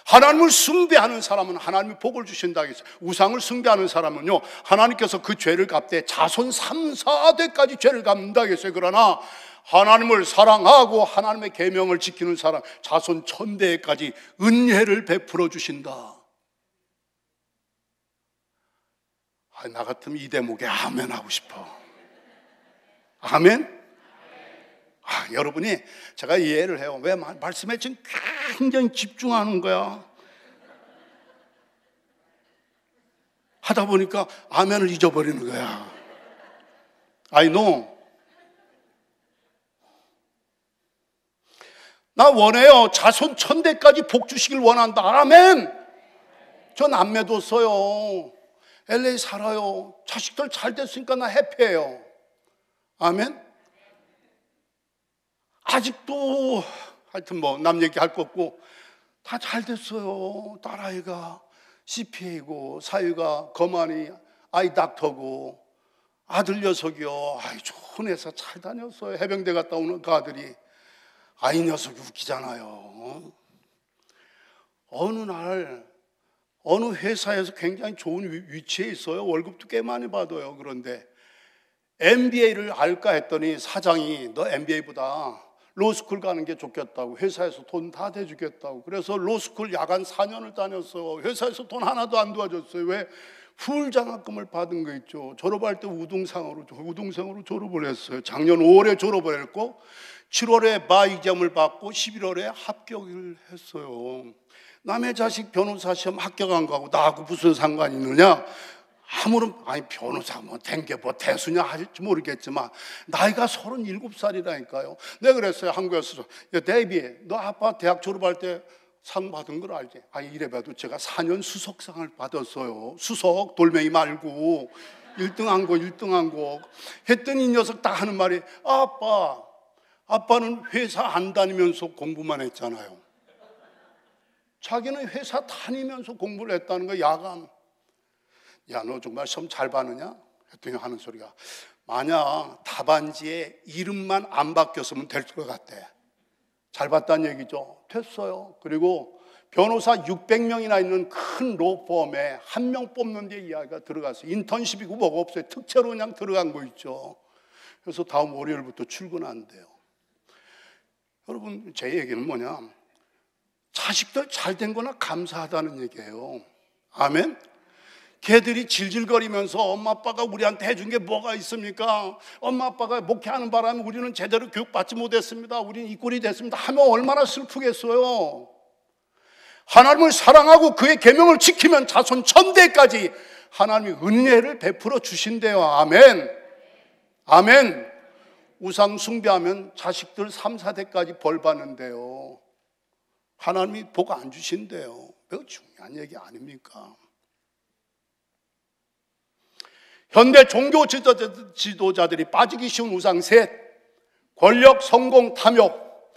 하나님을 숭배하는 사람은 하나님이 복을 주신다고 했어요. 우상을 숭배하는 사람은요, 하나님께서 그 죄를 갚되 자손 3, 4대까지 죄를 갚는다고 했어요. 그러나 하나님을 사랑하고 하나님의 계명을 지키는 사람 자손 1000대까지 은혜를 베풀어 주신다. 나 같으면 이 대목에 아멘 하고 싶어. 아멘? 여러분이, 제가 이해를 해요. 왜 말씀에 지금 굉장히 집중하는 거야. 하다 보니까 아멘을 잊어버리는 거야. I know. 나 원해요. 자손 1000대까지 복 주시길 원한다. 아멘. 저 남매 뒀어요. LA 살아요. 자식들 잘 됐으니까 나 해피해요. 아멘. 아직도 하여튼 뭐 남 얘기할 거 없고 다 잘 됐어요. 딸아이가 CPA고 사위가 거만이 아이 닥터고 아들 녀석이요, 아이 좋은 회사 잘 다녔어요. 해병대 갔다 오는 그 아들이. 아이 녀석이 웃기잖아요. 어느 날 어느 회사에서 굉장히 좋은 위치에 있어요. 월급도 꽤 많이 받아요. 그런데 MBA를 알까 했더니 사장이 너 MBA보다 로스쿨 가는 게 좋겠다고, 회사에서 돈 다 대주겠다고. 그래서 로스쿨 야간 4년을 다녔어요. 회사에서 돈 하나도 안 도와줬어요. 왜? 풀장학금을 받은 거 있죠. 졸업할 때 우등생으로 졸업을 했어요. 작년 5월에 졸업을 했고 7월에 바이점을 받고 11월에 합격을 했어요. 남의 자식 변호사 시험 합격한 거하고 나하고 무슨 상관이 있느냐? 아니 변호사 뭐 된 게 뭐 대수냐 할지 모르겠지만 나이가 37살이라니까요. 내가 그랬어요. 한국에서, 야 데이비, 너 아빠 대학 졸업할 때 상 받은 걸 알지? 아니 이래봐도 제가 4년 수석상을 받았어요. 수석 돌멩이 말고 1등한 거 1등한 거 했더니 이 녀석 딱 하는 말이 아빠는 회사 안 다니면서 공부만 했잖아요. 자기는 회사 다니면서 공부를 했다는 거. 야간. 야, 너 정말 시험 잘 봤느냐? 했더니 하는 소리가, 만약 답안지에 이름만 안 바뀌었으면 될 것 같대. 잘 봤다는 얘기죠. 됐어요. 그리고 변호사 600명이나 있는 큰 로펌에 한 명 뽑는 데 이야기가 들어갔어요. 인턴십이고 뭐가 없어요. 특채로 그냥 들어간 거 있죠. 그래서 다음 월요일부터 출근한대요. 여러분, 제 얘기는 뭐냐? 자식들 잘 된 거나 감사하다는 얘기예요. 아멘? 걔들이 질질거리면서 엄마 아빠가 우리한테 해준 게 뭐가 있습니까? 엄마 아빠가 목회하는 바람에 우리는 제대로 교육받지 못했습니다. 우리는 이 꼴이 됐습니다 하면 얼마나 슬프겠어요. 하나님을 사랑하고 그의 계명을 지키면 자손 천대까지 하나님이 은혜를 베풀어 주신대요. 아멘. 아멘. 우상 숭배하면 자식들 3, 4대까지 벌 받는데요. 하나님이 복 안 주신대요. 매우 중요한 얘기 아닙니까? 현대 종교 지도자들이 빠지기 쉬운 우상 셋. 권력, 성공, 탐욕.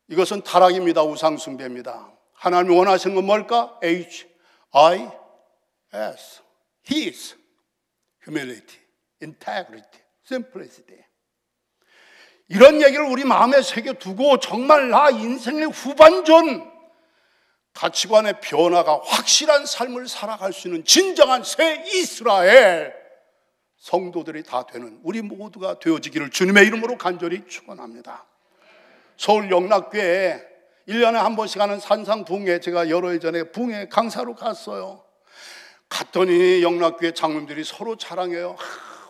이것은 타락입니다. 우상 숭배입니다. 하나님이 원하시는 건 뭘까? H-I-S. His. Humility, integrity, simplicity. 이런 얘기를 우리 마음에 새겨두고 정말 나 인생의 후반전 가치관의 변화가 확실한 삶을 살아갈 수 있는 진정한 새 이스라엘 성도들이 다 되는 우리 모두가 되어지기를 주님의 이름으로 간절히 축원합니다. 서울 영락교회에 1년에 한 번씩 하는 산상부흥회, 제가 여러 해 전에 부흥회 강사로 갔어요. 갔더니 영락교회 장로님들이 서로 자랑해요.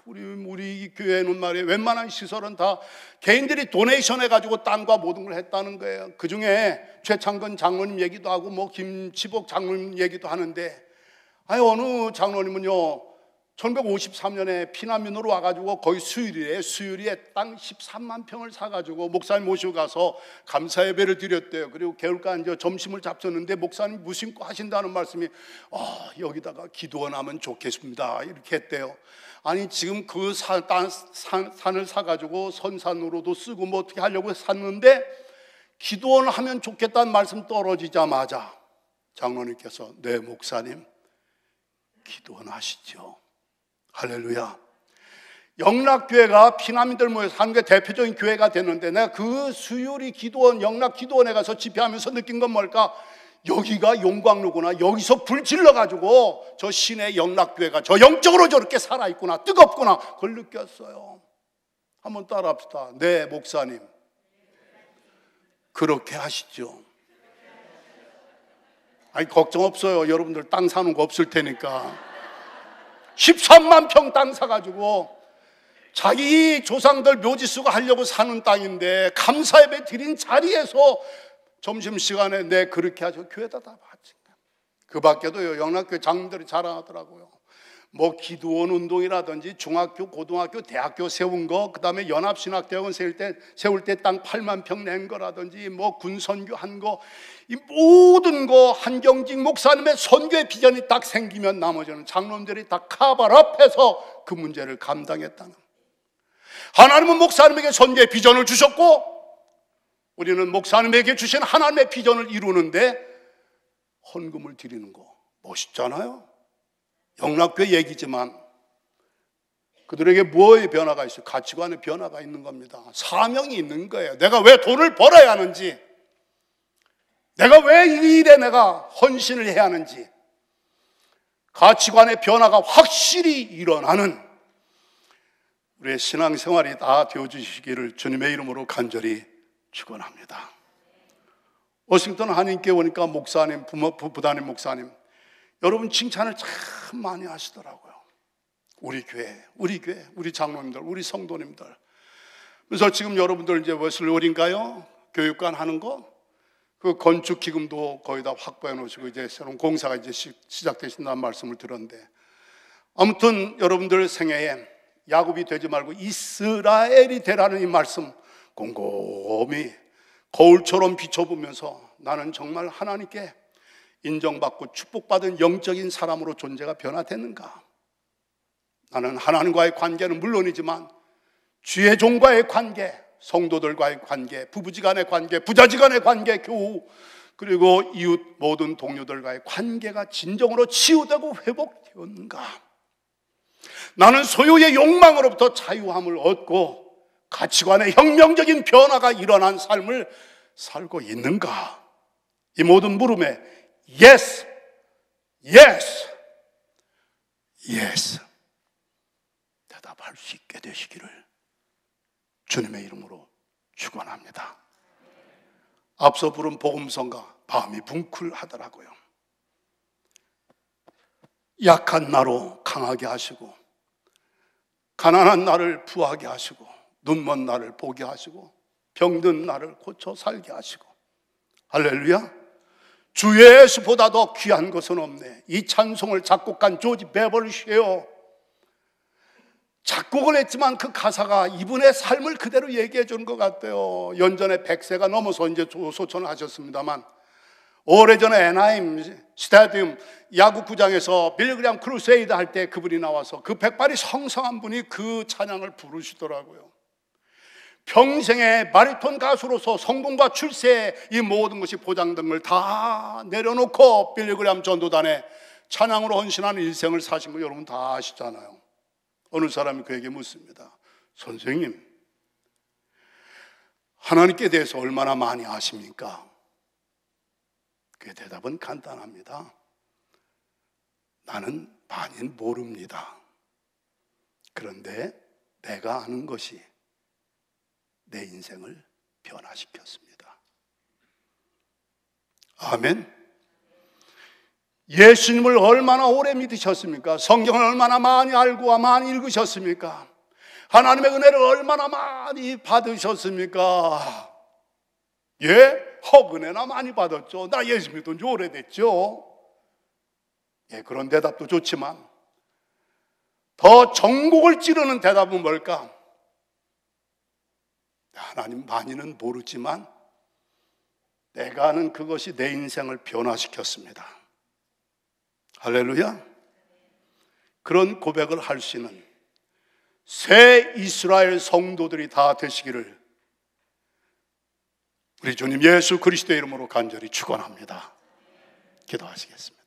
우리 교회는 말이에요, 웬만한 시설은 다 개인들이 도네이션 해가지고 땅과 모든 걸 했다는 거예요. 그 중에 최창건 장로님 얘기도 하고 뭐 김치복 장로님 얘기도 하는데, 어느 장로님은요 1953년에 피난민으로 와가지고 거기 수유리에 땅 13만 평을 사가지고 목사님 모시고 가서 감사 예배를 드렸대요. 그리고 개울가 이제 점심을 잡섰는데 목사님 무심코 하신다는 말씀이, 여기다가 기도원 하면 좋겠습니다 이렇게 했대요. 아니 지금 그 산을 사가지고 선산으로도 쓰고 뭐 어떻게 하려고 샀는데 기도원 하면 좋겠다는 말씀 떨어지자마자 장로님께서, 네 목사님 기도원 하시죠. 할렐루야. 영락교회가 피난민들 모여서 한국의 대표적인 교회가 됐는데, 내가 그 수유리 기도원, 영락 기도원에 가서 집회하면서 느낀 건 뭘까? 여기가 용광로구나. 여기서 불 질러가지고 저 시내 영락교회가 저 영적으로 저렇게 살아있구나, 뜨겁구나, 그걸 느꼈어요. 한번 따라합시다. 네 목사님 그렇게 하시죠. 아니 걱정 없어요. 여러분들 땅 사는 거 없을 테니까. 13만 평 땅 사가지고 자기 조상들 묘지 쓰고 하려고 사는 땅인데 감사예배 드린 자리에서 점심시간에 네 그렇게 하죠. 교회다 다 바친 거야. 그 밖에도요 영락교회 장로들이 자랑하더라고요. 뭐 기도원 운동이라든지 중학교, 고등학교, 대학교 세운 거, 그 다음에 연합신학대학원 세울 때 땅 8만 평 낸 거라든지 뭐 군선교 한 거, 이 모든 거 한경직 목사님의 선교의 비전이 딱 생기면 나머지는 장로님들이 다 카바업해서 그 문제를 감당했다는. 하나님은 목사님에게 선교의 비전을 주셨고 우리는 목사님에게 주신 하나님의 비전을 이루는데 헌금을 드리는 거 멋있잖아요. 영락교회 얘기지만 그들에게 뭐의 변화가 있어요? 가치관의 변화가 있는 겁니다. 사명이 있는 거예요. 내가 왜 돈을 벌어야 하는지, 내가 왜 이 일에 내가 헌신을 해야 하는지, 가치관의 변화가 확실히 일어나는 우리의 신앙생활이 다 되어주시기를 주님의 이름으로 간절히 축원합니다. 워싱턴 한인교회 오니까 목사님, 부담임 목사님, 여러분 칭찬을 참 많이 하시더라고요. 우리 교회, 우리 장로님들, 우리 성도님들. 그래서 지금 여러분들 이제 웨슬리홀인가요? 교육관 하는 거, 그 건축 기금도 거의 다 확보해 놓으시고 이제 새로운 공사가 이제 시작되신다는 말씀을 들었는데, 아무튼 여러분들 생애에 야곱이 되지 말고 이스라엘이 되라는 이 말씀 곰곰이 거울처럼 비춰보면서 나는 정말 하나님께 인정받고 축복받은 영적인 사람으로 존재가 변화됐는가? 나는 하나님과의 관계는 물론이지만 주의 종과의 관계, 성도들과의 관계, 부부지간의 관계, 부자지간의 관계, 교우, 그리고 이웃 모든 동료들과의 관계가 진정으로 치유되고 회복되었는가? 나는 소유의 욕망으로부터 자유함을 얻고 가치관의 혁명적인 변화가 일어난 삶을 살고 있는가? 이 모든 물음에 Yes, Yes, Yes 대답할 수 있게 되시기를 주님의 이름으로 축원합니다. 앞서 부른 복음성가 마음이 뭉클하더라고요. 약한 나로 강하게 하시고 가난한 나를 부하게 하시고 눈먼 나를 보게 하시고 병든 나를 고쳐 살게 하시고 할렐루야. 주 예수보다 더 귀한 것은 없네. 이 찬송을 작곡한 조지 베버리 쉐어 작곡을 했지만 그 가사가 이분의 삶을 그대로 얘기해 주는 것 같아요. 연전에 100세가 넘어서 이제 소천을 하셨습니다만 오래전에 애나임 스타디움 야구구장에서 빌리그램 크루세이드 할 때 그분이 나와서 그 백발이 성성한 분이 그 찬양을 부르시더라고요. 평생의 바리톤 가수로서 성공과 출세 이 모든 것이 보장된 걸 다 내려놓고 빌리그램 전도단에 찬양으로 헌신하는 인생을 사신 거 여러분 다 아시잖아요. 어느 사람이 그에게 묻습니다. 선생님, 하나님께 대해서 얼마나 많이 아십니까? 그 대답은 간단합니다. 나는 많이는 모릅니다. 그런데 내가 아는 것이 내 인생을 변화시켰습니다. 아멘. 예수님을 얼마나 오래 믿으셨습니까? 성경을 얼마나 많이 알고 많이 읽으셨습니까? 하나님의 은혜를 얼마나 많이 받으셨습니까? 예? 허근혜나 많이 받았죠. 나 예수 믿은 지 오래됐죠. 예, 그런 대답도 좋지만 더 전곡을 찌르는 대답은 뭘까? 하나님 많이는 모르지만 내가 아는 그것이 내 인생을 변화시켰습니다. 할렐루야. 그런 고백을 할 수 있는 새 이스라엘 성도들이 다 되시기를 우리 주님 예수 그리스도의 이름으로 간절히 축원합니다. 기도하시겠습니다.